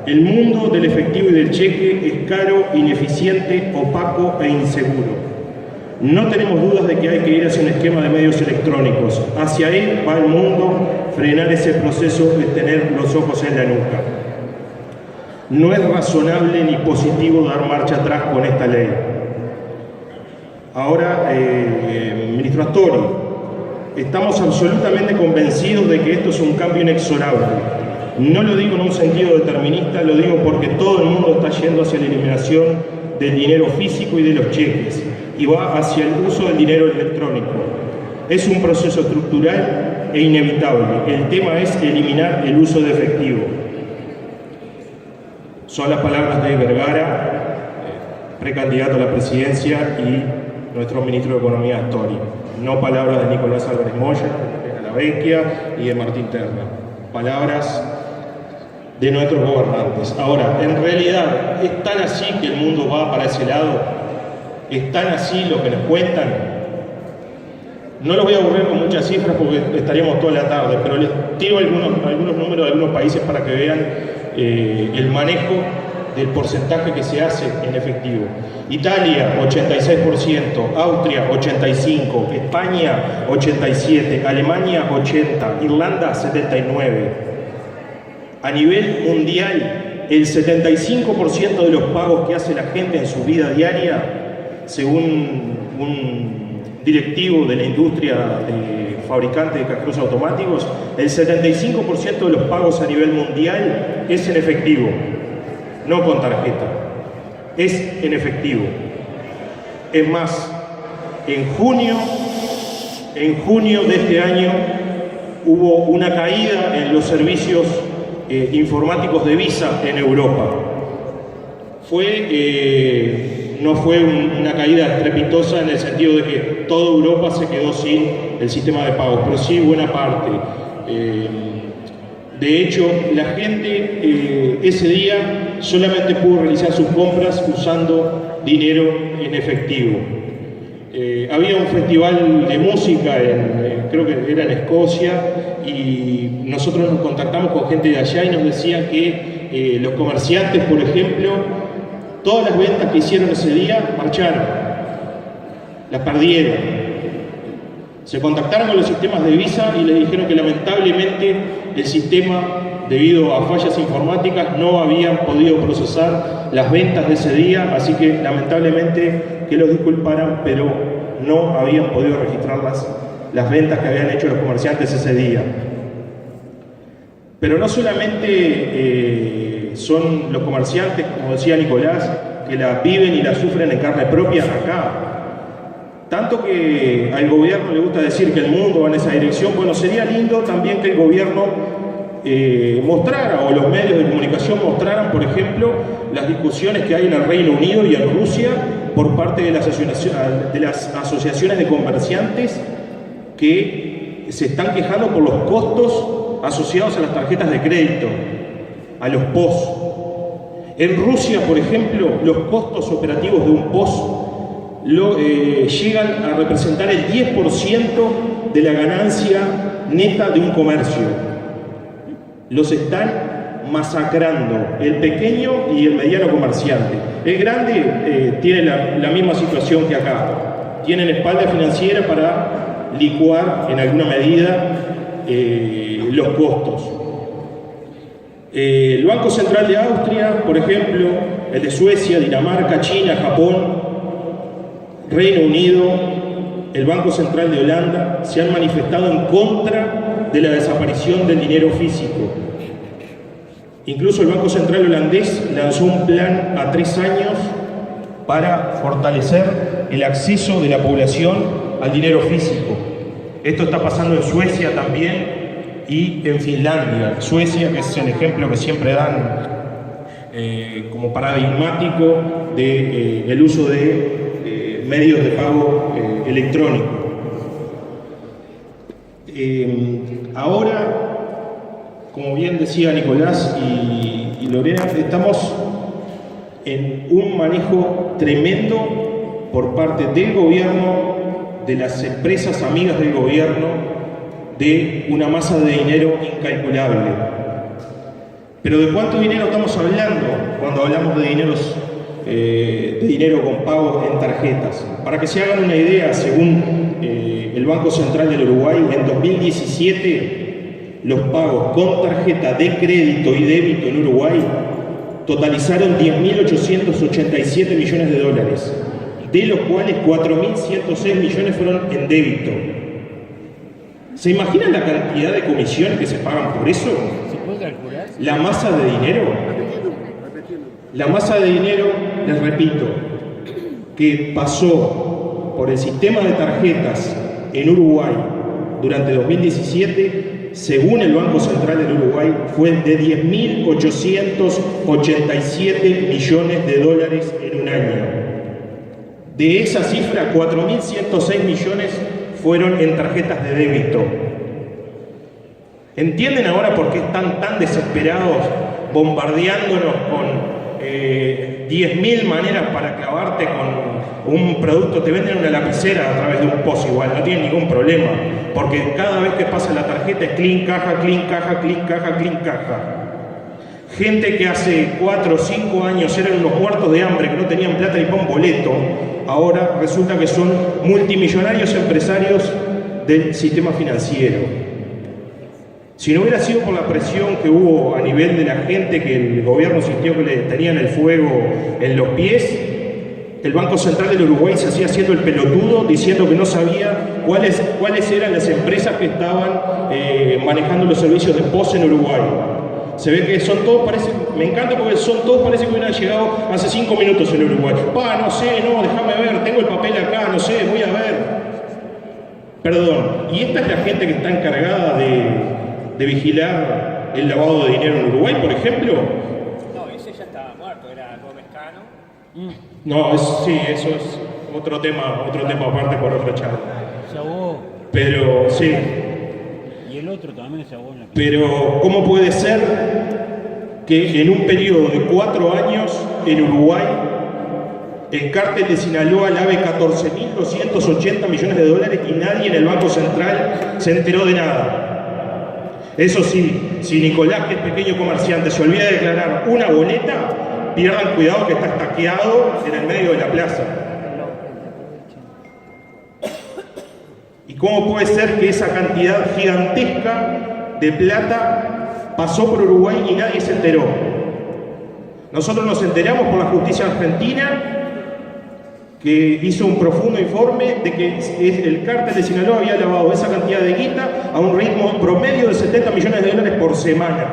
El mundo del efectivo y del cheque es caro, ineficiente, opaco e inseguro. No tenemos dudas de que hay que ir hacia un esquema de medios electrónicos. Hacia ahí va el mundo. Frenar ese proceso es tener los ojos en la nuca. No es razonable ni positivo dar marcha atrás con esta ley. Ahora, ministro Astori, estamos absolutamente convencidos de que esto es un cambio inexorable. No lo digo en un sentido determinista, lo digo porque todo el mundo está yendo hacia la eliminación del dinero físico y de los cheques, y va hacia el uso del dinero electrónico. Es un proceso estructural e inevitable. El tema es eliminar el uso de efectivo. Son las palabras de Vergara, precandidato a la presidencia, y nuestro ministro de Economía, Astori. No palabras de Nicolás Álvarez Moya, de la Vecchia y de Martín Terna. Palabras de nuestros gobernantes. Ahora, en realidad, ¿es tan así que el mundo va para ese lado? ¿Es tan así lo que nos cuentan? No los voy a aburrir con muchas cifras porque estaríamos toda la tarde, pero les tiro algunos números de algunos países para que vean el manejo del porcentaje que se hace en efectivo. Italia, 86%, Austria, 85%, España, 87%, Alemania, 80%, Irlanda, 79%. A nivel mundial, el 75% de los pagos que hace la gente en su vida diaria, según un directivo de la industria de fabricantes de cajeros automáticos, el 75% de los pagos a nivel mundial es en efectivo, no con tarjeta, es en efectivo. Es más, en junio de este año hubo una caída en los servicios informáticos de Visa en Europa. No fue una caída estrepitosa en el sentido de que toda Europa se quedó sin el sistema de pagos, pero sí buena parte. De hecho, la gente ese día solamente pudo realizar sus compras usando dinero en efectivo. Había un festival de música, creo que era en Escocia, y nosotros nos contactamos con gente de allá y nos decían que los comerciantes, por ejemplo, todas las ventas que hicieron ese día marcharon, las perdieron. Se contactaron con los sistemas de Visa y les dijeron que lamentablemente el sistema, debido a fallas informáticas, no habían podido procesar las ventas de ese día, así que lamentablemente que los disculparan, pero no habían podido registrar las ventas que habían hecho los comerciantes ese día. Pero no solamente son los comerciantes, como decía Nicolás, que la viven y la sufren en carne propia acá. Tanto que al gobierno le gusta decir que el mundo va en esa dirección. Bueno, sería lindo también que el gobierno mostrara, o los medios de comunicación mostraran, por ejemplo, las discusiones que hay en el Reino Unido y en Rusia por parte de las asociaciones de comerciantes que se están quejando por los costos asociados a las tarjetas de crédito, a los POS. En Rusia, por ejemplo, los costos operativos de un POS llegan a representar el 10% de la ganancia neta de un comercio. Los están masacrando, el pequeño y el mediano comerciante. El grande tiene la misma situación que acá. Tienen espalda financiera para licuar en alguna medida los costos. El Banco Central de Austria, por ejemplo, el de Suecia, Dinamarca, China, Japón, Reino Unido, el Banco Central de Holanda, se han manifestado en contra de la desaparición del dinero físico. Incluso el Banco Central holandés lanzó un plan a 3 años para fortalecer el acceso de la población al dinero físico. Esto está pasando en Suecia también y en Finlandia. Suecia, que es el ejemplo que siempre dan como paradigmático del uso de medios de pago electrónico. Ahora, como bien decía Nicolás y Lorena, estamos en un manejo tremendo por parte del gobierno, de las empresas amigas del gobierno, de una masa de dinero incalculable. Pero ¿de cuánto dinero estamos hablando cuando hablamos de dinero con pagos en tarjetas? Para que se hagan una idea, según el Banco Central del Uruguay, en 2017 los pagos con tarjeta de crédito y débito en Uruguay totalizaron 10.887 millones de dólares, de los cuales 4.106 millones fueron en débito. ¿Se imaginan la cantidad de comisiones que se pagan por eso? ¿Se puede calcular? La masa de dinero. La masa de dinero, les repito, que pasó por el sistema de tarjetas en Uruguay durante 2017, según el Banco Central del Uruguay, fue de 10.887 millones de dólares en un año. De esa cifra, 4.106 millones fueron en tarjetas de débito. ¿Entienden ahora por qué están tan desesperados bombardeándonos con 10.000 maneras para clavarte con un producto? Te venden una lapicera a través de un POS igual, no tienen ningún problema, porque cada vez que pasa la tarjeta es clean caja, clean caja, clean caja, clean caja. Gente que hace 4 o 5 años eran unos muertos de hambre, que no tenían plata ni para un boleto, ahora resulta que son multimillonarios empresarios del sistema financiero. Si no hubiera sido por la presión que hubo a nivel de la gente, que el gobierno sintió que le tenían el fuego en los pies, el Banco Central del Uruguay se hacía haciendo el pelotudo, diciendo que no sabía cuáles eran las empresas que estaban manejando los servicios de POS en Uruguay. Se ve que son todos, me encanta porque parece que hubieran llegado hace 5 minutos en Uruguay. No sé, déjame ver, tengo el papel acá, no sé, voy a ver. Perdón, y esta es la gente que está encargada de vigilar el lavado de dinero en Uruguay, por ejemplo. No, ese ya estaba muerto, era Gómez Cano. No, sí, eso es otro tema aparte por otra charla. Se ahogó. Pero, sí. Y el otro también se ahogó en la casa. Pero, ¿cómo puede ser que en un periodo de 4 años en Uruguay el cártel de Sinaloa lave 14.280 millones de dólares y nadie en el Banco Central se enteró de nada? Eso sí, si Nicolás, que es pequeño comerciante, se olvida de declarar una boleta, pierdan cuidado que está estaqueado en el medio de la plaza. ¿Y cómo puede ser que esa cantidad gigantesca de plata pasó por Uruguay y nadie se enteró? Nosotros nos enteramos por la justicia argentina, que hizo un profundo informe de que el cártel de Sinaloa había lavado esa cantidad de guita a un ritmo promedio de 70 millones de dólares por semana,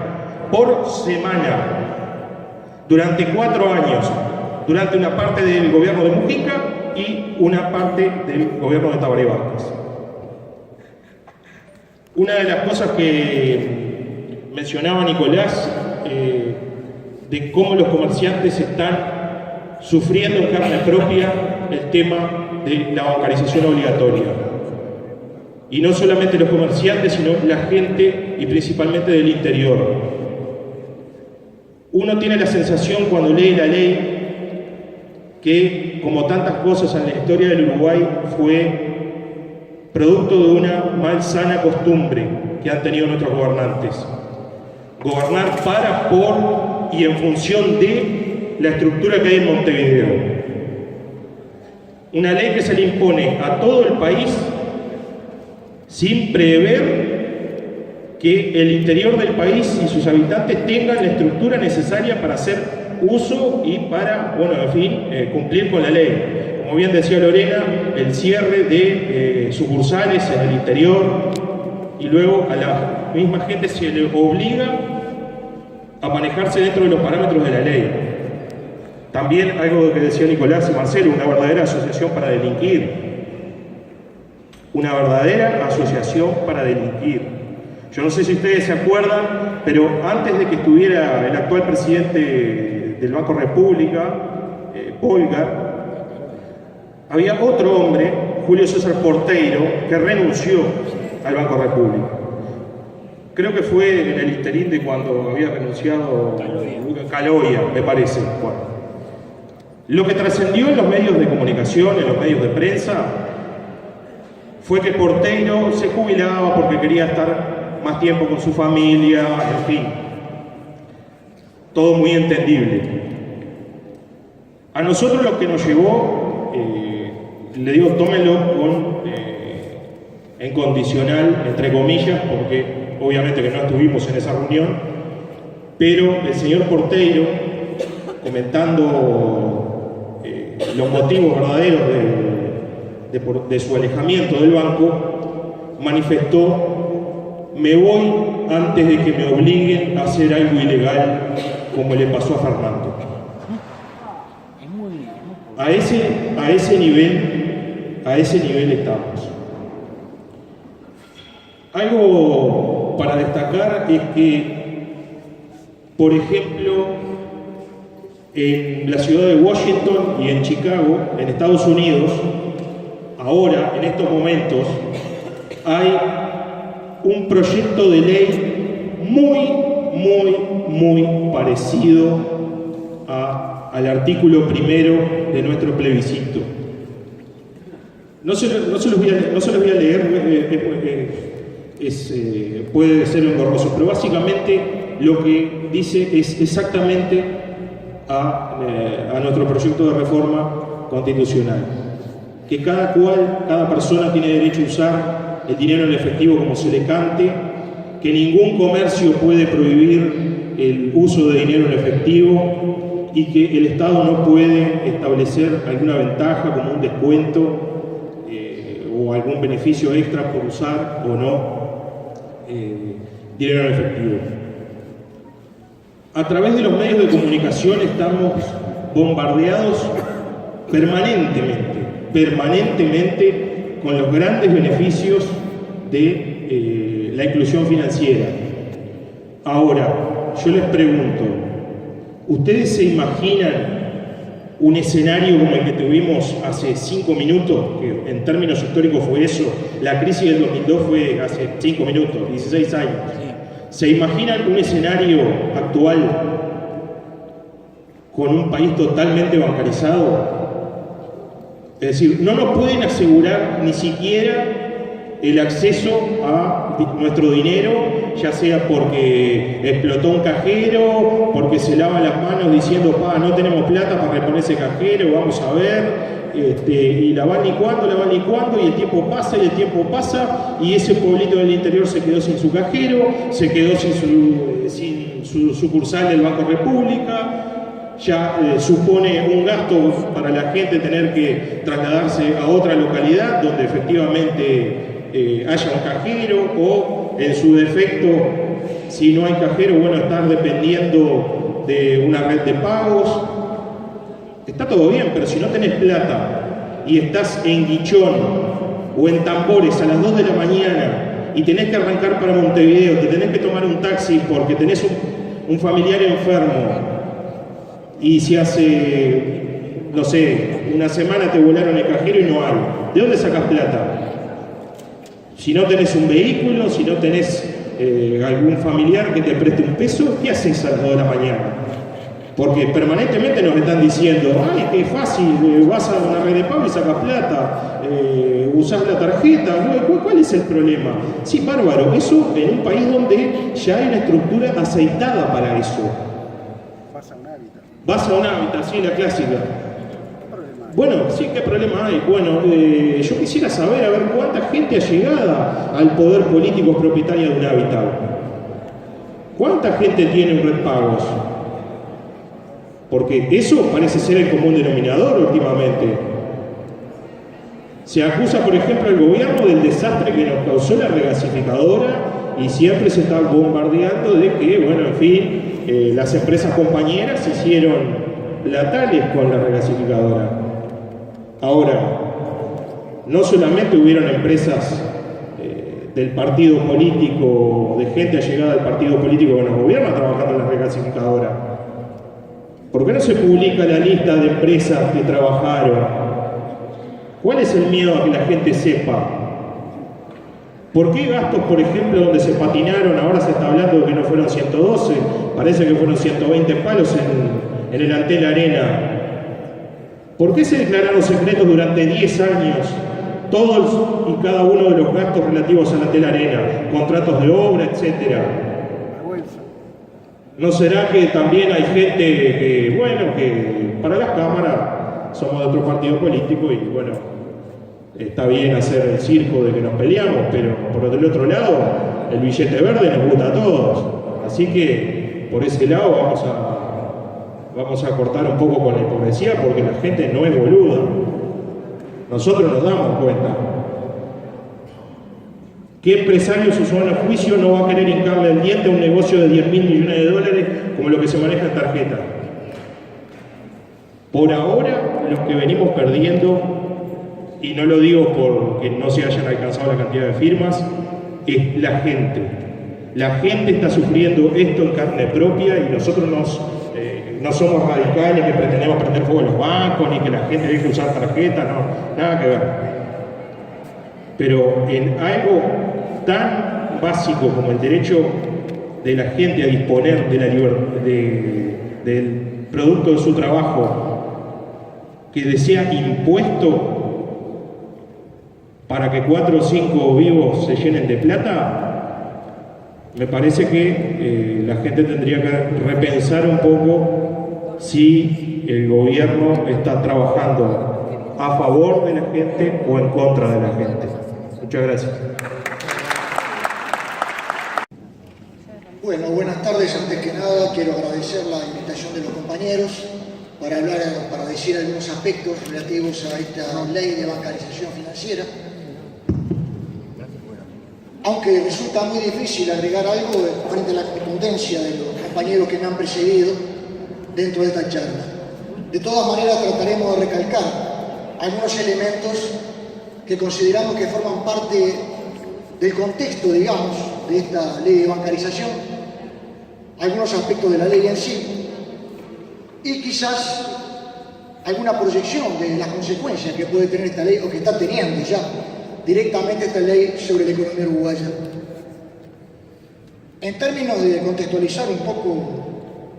durante 4 años, durante una parte del gobierno de Mujica y una parte del gobierno de Tabaré Vázquez. Una de las cosas que mencionaba Nicolás, de cómo los comerciantes están sufriendo en carne propia el tema de la bancarización obligatoria. Y no solamente los comerciantes, sino la gente y principalmente del interior. Uno tiene la sensación cuando lee la ley que, como tantas cosas en la historia del Uruguay, fue producto de una malsana costumbre que han tenido nuestros gobernantes. Gobernar para, por y en función de la estructura que hay en Montevideo. Una ley que se le impone a todo el país sin prever que el interior del país y sus habitantes tengan la estructura necesaria para hacer uso y para, cumplir con la ley. Como bien decía Lorena, el cierre de sucursales en el interior, y luego a la misma gente se le obliga a manejarse dentro de los parámetros de la ley. También algo que decía Nicolás y Marcelo, una verdadera asociación para delinquir. una verdadera asociación para delinquir. Yo no sé si ustedes se acuerdan, pero antes de que estuviera el actual presidente del Banco República, Polgar, había otro hombre, Julio César Porteiro, que renunció al Banco República. Creo que fue en el interín de cuando había renunciado Caloia, me parece. Bueno, lo que trascendió en los medios de comunicación, en los medios de prensa, fue que Porteiro se jubilaba porque quería estar más tiempo con su familia, en fin. Todo muy entendible. A nosotros lo que nos llevó, le digo, tómenlo en condicional, entre comillas, porque obviamente que no estuvimos en esa reunión, pero el señor Porteiro, comentando los motivos verdaderos de su alejamiento del banco, manifestó: me voy antes de que me obliguen a hacer algo ilegal como le pasó a Fernando. A ese nivel estamos. Algo para destacar es que, por ejemplo, en la ciudad de Washington y en Chicago, en Estados Unidos, ahora, en estos momentos, hay un proyecto de ley muy parecido al artículo primero de nuestro plebiscito. No se los voy a leer, puede ser engorroso, pero básicamente lo que dice es exactamente a nuestro proyecto de reforma constitucional: que cada persona tiene derecho a usar el dinero en efectivo como se le cante, que ningún comercio puede prohibir el uso de dinero en efectivo y que el Estado no puede establecer alguna ventaja como un descuento o algún beneficio extra por usar o no dinero en efectivo. A través de los medios de comunicación estamos bombardeados permanentemente con los grandes beneficios de la inclusión financiera. Ahora, yo les pregunto, ¿ustedes se imaginan un escenario como el que tuvimos hace 5 minutos, que en términos históricos fue eso? La crisis del 2002 fue hace 5 minutos, 16 años. ¿Se imaginan un escenario actual con un país totalmente bancarizado? Es decir, no nos pueden asegurar ni siquiera el acceso a nuestro dinero, ya sea porque explotó un cajero, porque se lava las manos diciendo: no tenemos plata para reponer ese cajero, vamos a ver, y la van licuando, y el tiempo pasa, y ese pueblito del interior se quedó sin su cajero, se quedó sin su sucursal del Banco República. Ya supone un gasto para la gente tener que trasladarse a otra localidad donde efectivamente haya un cajero, o en su defecto, si no hay cajero, estar dependiendo de una red de pagos. Está todo bien, pero si no tenés plata y estás en Guichón o en Tambores a las 2 de la mañana y tenés que arrancar para Montevideo, te tenés que tomar un taxi porque tenés un familiar enfermo, y si hace, no sé, una semana te volaron el cajero y no hay, ¿de dónde sacas plata? Si no tenés un vehículo, si no tenés algún familiar que te preste un peso, ¿qué haces a las 2 de la mañana? Porque permanentemente nos están diciendo: ¡ay, qué fácil! Vas a una red de pago y sacas plata, usás la tarjeta. ¿Cuál es el problema? Sí, bárbaro, eso en un país donde ya hay una estructura aceitada para eso. Vas a un hábitat, sí, la clásica. Bueno, sí, ¿qué problema hay? Bueno, yo quisiera saber, cuánta gente allegada al poder político es propietaria de un hábitat. ¿Cuánta gente tiene un red pagos? Porque eso parece ser el común denominador últimamente. Se acusa, por ejemplo, al gobierno del desastre que nos causó la regasificadora, y siempre se está bombardeando de que, en fin, las empresas compañeras hicieron latales con la regasificadora. Ahora, no solamente hubieron empresas del partido político, de gente allegada al partido político que nos gobierna trabajando en la reclasificadora. ¿Por qué no se publica la lista de empresas que trabajaron? ¿Cuál es el miedo a que la gente sepa? ¿Por qué gastos, por ejemplo, donde se patinaron, ahora se está hablando de que no fueron 112, parece que fueron 120 palos en el Antel Arena? ¿Por qué se declararon secretos durante 10 años todos y cada uno de los gastos relativos a la Antel Arena, contratos de obra, etcétera? ¿No será que también hay gente que, bueno, que para las cámaras somos de otro partido político y, bueno, está bien hacer el circo de que nos peleamos, pero por el otro lado, el billete verde nos gusta a todos? Así que, por ese lado, vamos a cortar un poco con la hipocresía, porque la gente no es boluda. Nosotros nos damos cuenta. ¿Qué empresario en su sano juicio no va a querer hincarle el diente a un negocio de 10.000 millones de dólares como lo que se maneja en tarjeta? Por ahora, los que venimos perdiendo, y no lo digo porque no se hayan alcanzado la cantidad de firmas, es la gente. La gente está sufriendo esto en carne propia y nosotros no somos radicales que pretendemos prender fuego a los bancos, ni que la gente deje de usar tarjeta, no, nada que ver. Pero en algo tan básico como el derecho de la gente a disponer de la del producto de su trabajo, que sea impuesto para que 4 o 5 vivos se llenen de plata, me parece que la gente tendría que repensar un poco si el gobierno está trabajando a favor de la gente o en contra de la gente. Muchas gracias. Bueno, buenas tardes. Antes que nada, quiero agradecer la invitación de los compañeros para decir algunos aspectos relativos a esta ley de bancarización financiera. Aunque resulta muy difícil agregar algo frente a la contundencia de los compañeros que me han precedido dentro de esta charla. De todas maneras, trataremos de recalcar algunos elementos que consideramos que forman parte del contexto, digamos, de esta ley de bancarización, algunos aspectos de la ley en sí, y quizás alguna proyección de las consecuencias que puede tener esta ley, o que está teniendo ya directamente esta ley sobre la economía uruguaya. En términos de contextualizar un poco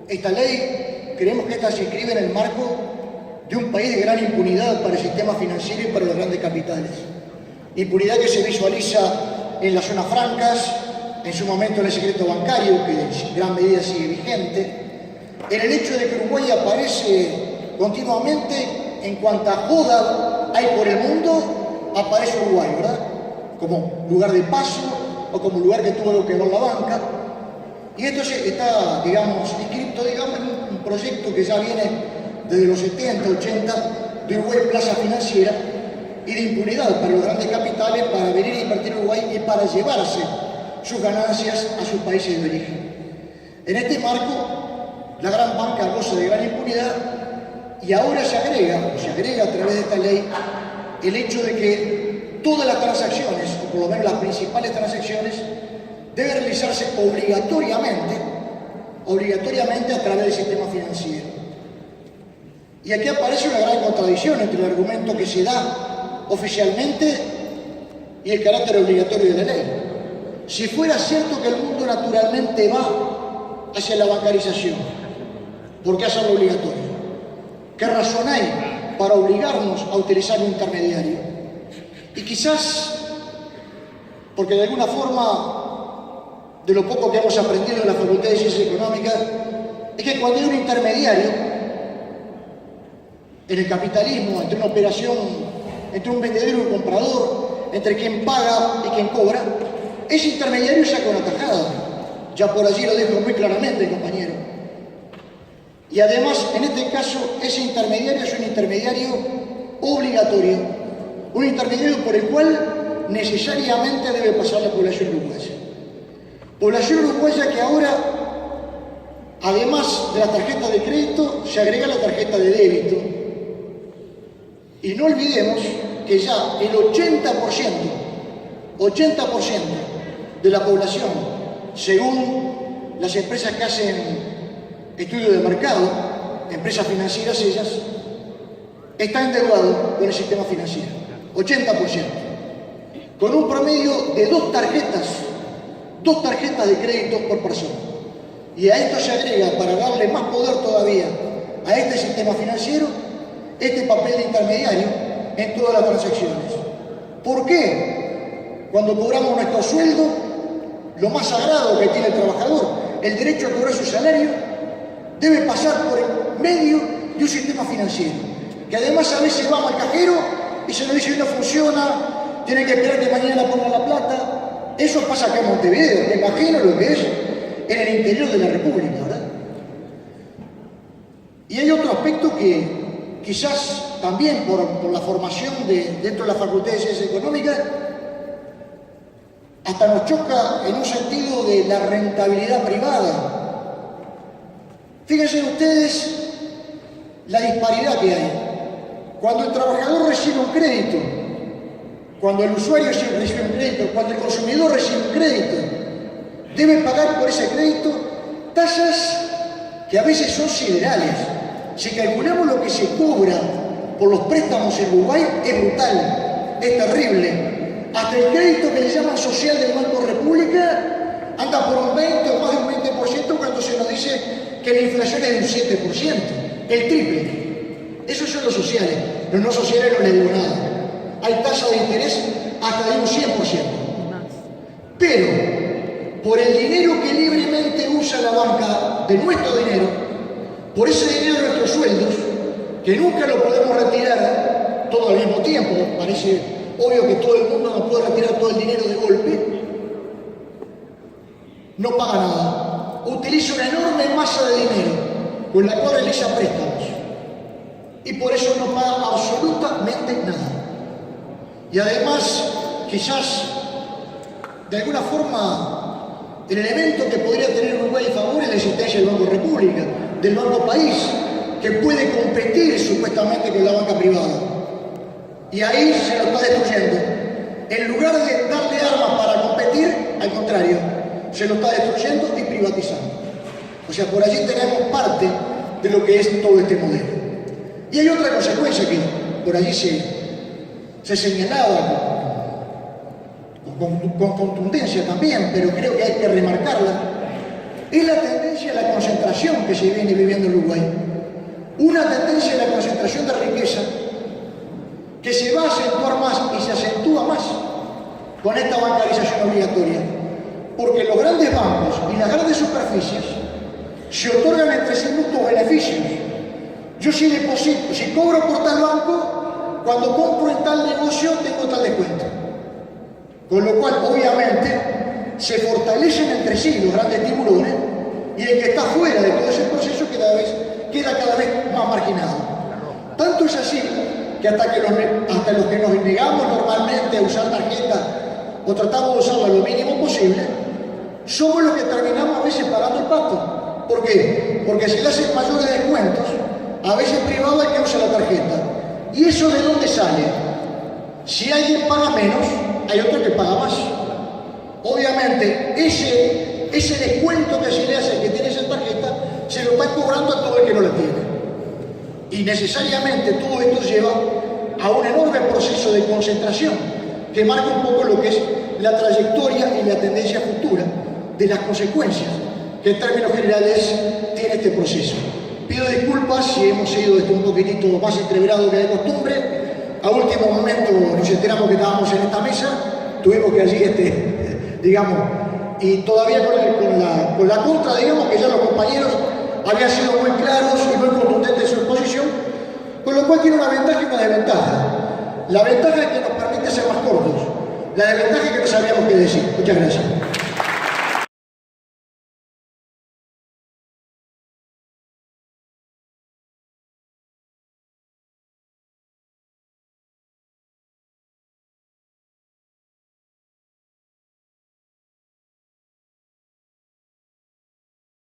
esta ley, creemos que esta se inscribe en el marco de un país de gran impunidad para el sistema financiero y para los grandes capitales. Impunidad que se visualiza en las zonas francas, en su momento en el secreto bancario, que en gran medida sigue vigente, en el hecho de que Uruguay aparece continuamente en cuanta joda hay por el mundo, aparece Uruguay, ¿verdad? Como lugar de paso o como lugar que tuvo que ver la banca. Y esto está, digamos, inscrito, digamos, en un proyecto que ya viene desde los 70, 80, de Uruguay Plaza Financiera y de impunidad para los grandes capitales para venir a invertir en Uruguay y para llevarse sus ganancias a sus países de origen. En este marco, la gran banca goza de gran impunidad y ahora se agrega a través de esta ley el hecho de que todas las transacciones, o por lo menos las principales transacciones, deben realizarse obligatoriamente a través del sistema financiero. Y aquí aparece una gran contradicción entre el argumento que se da oficialmente y el carácter obligatorio de la ley. Si fuera cierto que el mundo naturalmente va hacia la bancarización, ¿por qué hacerlo obligatorio? ¿Qué razón hay para obligarnos a utilizar un intermediario? Y quizás, porque de alguna forma, de lo poco que hemos aprendido en la Facultad de Ciencias Económicas, es que cuando hay un intermediario en el capitalismo, entre una operación, entre un vendedor y un comprador, entre quien paga y quien cobra, ese intermediario saca una tajada. Ya por allí lo dejo muy claramente, compañero. Y además, en este caso, ese intermediario es un intermediario obligatorio, un intermediario por el cual necesariamente debe pasar la población uruguaya. Población uruguaya que ahora, además de la tarjeta de crédito, se agrega la tarjeta de débito. Y no olvidemos que ya el 80% de la población, según las empresas que hacen estudios de mercado, empresas financieras ellas, está endeudado con el sistema financiero. 80%. Con un promedio de dos tarjetas de crédito por persona. Y a esto se agrega, para darle más poder todavía a este sistema financiero, este papel de intermediario en todas las transacciones. ¿Por qué? Cuando cobramos nuestro sueldo, lo más sagrado que tiene el trabajador, el derecho a cobrar su salario, debe pasar por el medio de un sistema financiero, que además a veces vamos al cajero y se nos dice que no funciona, tiene que esperar que mañana pongan la plata. Eso pasa acá en Montevideo, te imagino lo que es en el interior de la República, ¿verdad? Y hay otro aspecto que quizás también por la formación dentro de la Facultad de Ciencias Económicas, hasta nos choca en un sentido de la rentabilidad privada. Fíjense ustedes la disparidad que hay. Cuando el trabajador recibe un crédito, cuando el usuario recibe un crédito, cuando el consumidor recibe un crédito, debe pagar por ese crédito tasas que a veces son siderales. Si calculamos lo que se cobra por los préstamos en Uruguay, es brutal, es terrible. Hasta el crédito que le llaman social del Banco República anda por un 20 o más de un 20% cuando se nos dice que la inflación es de un 7%, el triple. Esos son los sociales. Los no sociales no les digo nada. Hay tasa de interés hasta de un 100%. Pero, por el dinero que libremente usa la banca, de nuestro dinero, por ese dinero de nuestros sueldos, que nunca lo podemos retirar todo al mismo tiempo, parece obvio que todo el mundo no puede retirar todo el dinero de golpe, no paga nada. Utiliza una enorme masa de dinero con la cual realiza préstamos. Y por eso no paga absolutamente nada. Y además, quizás, de alguna forma, el elemento que podría tener Uruguay a favor es la existencia del Banco República, del Banco País, que puede competir supuestamente con la banca privada. Y ahí se lo está destruyendo. En lugar de darle armas para competir, al contrario, se lo está destruyendo y privatizando. O sea, por allí tenemos parte de lo que es todo este modelo. Y hay otra consecuencia que por allí se señalaba con contundencia también, pero creo que hay que remarcarla, es la tendencia a la concentración que se viene viviendo en Uruguay. Una tendencia a la concentración de riqueza que se va a acentuar más y se acentúa más con esta bancarización obligatoria, porque los grandes bancos y las grandes superficies se otorgan entre sí mutuos beneficios. Yo si deposito, si cobro por tal banco, cuando compro en tal negocio tengo tal descuento. Con lo cual, obviamente, se fortalecen entre sí los grandes tiburones y el que está fuera de todo ese proceso queda cada vez más marginado. Tanto es así que hasta los que nos negamos normalmente a usar tarjeta o tratamos de usarla lo mínimo posible, somos los que terminamos a veces pagando el pato. ¿Por qué? Porque se le hacen mayores descuentos, a veces privado al que usa la tarjeta. ¿Y eso de dónde sale? Si alguien paga menos, hay otro que paga más. Obviamente, ese descuento que se le hace al que tiene esa tarjeta, se lo está cobrando a todo el que no la tiene. Y necesariamente todo esto lleva a un enorme proceso de concentración que marca un poco lo que es la trayectoria y la tendencia futura de las consecuencias que en términos generales tiene este proceso. Pido disculpas si hemos sido un poquitito más entreverados que de costumbre. A último momento nos enteramos que estábamos en esta mesa, tuvimos que allí, digamos, y todavía con la contra, digamos, que ya los compañeros habían sido muy claros y muy contundentes en su exposición, con lo cual tiene una ventaja y una desventaja. La ventaja es que nos permite ser más cortos, la desventaja es que no sabíamos qué decir. Muchas gracias.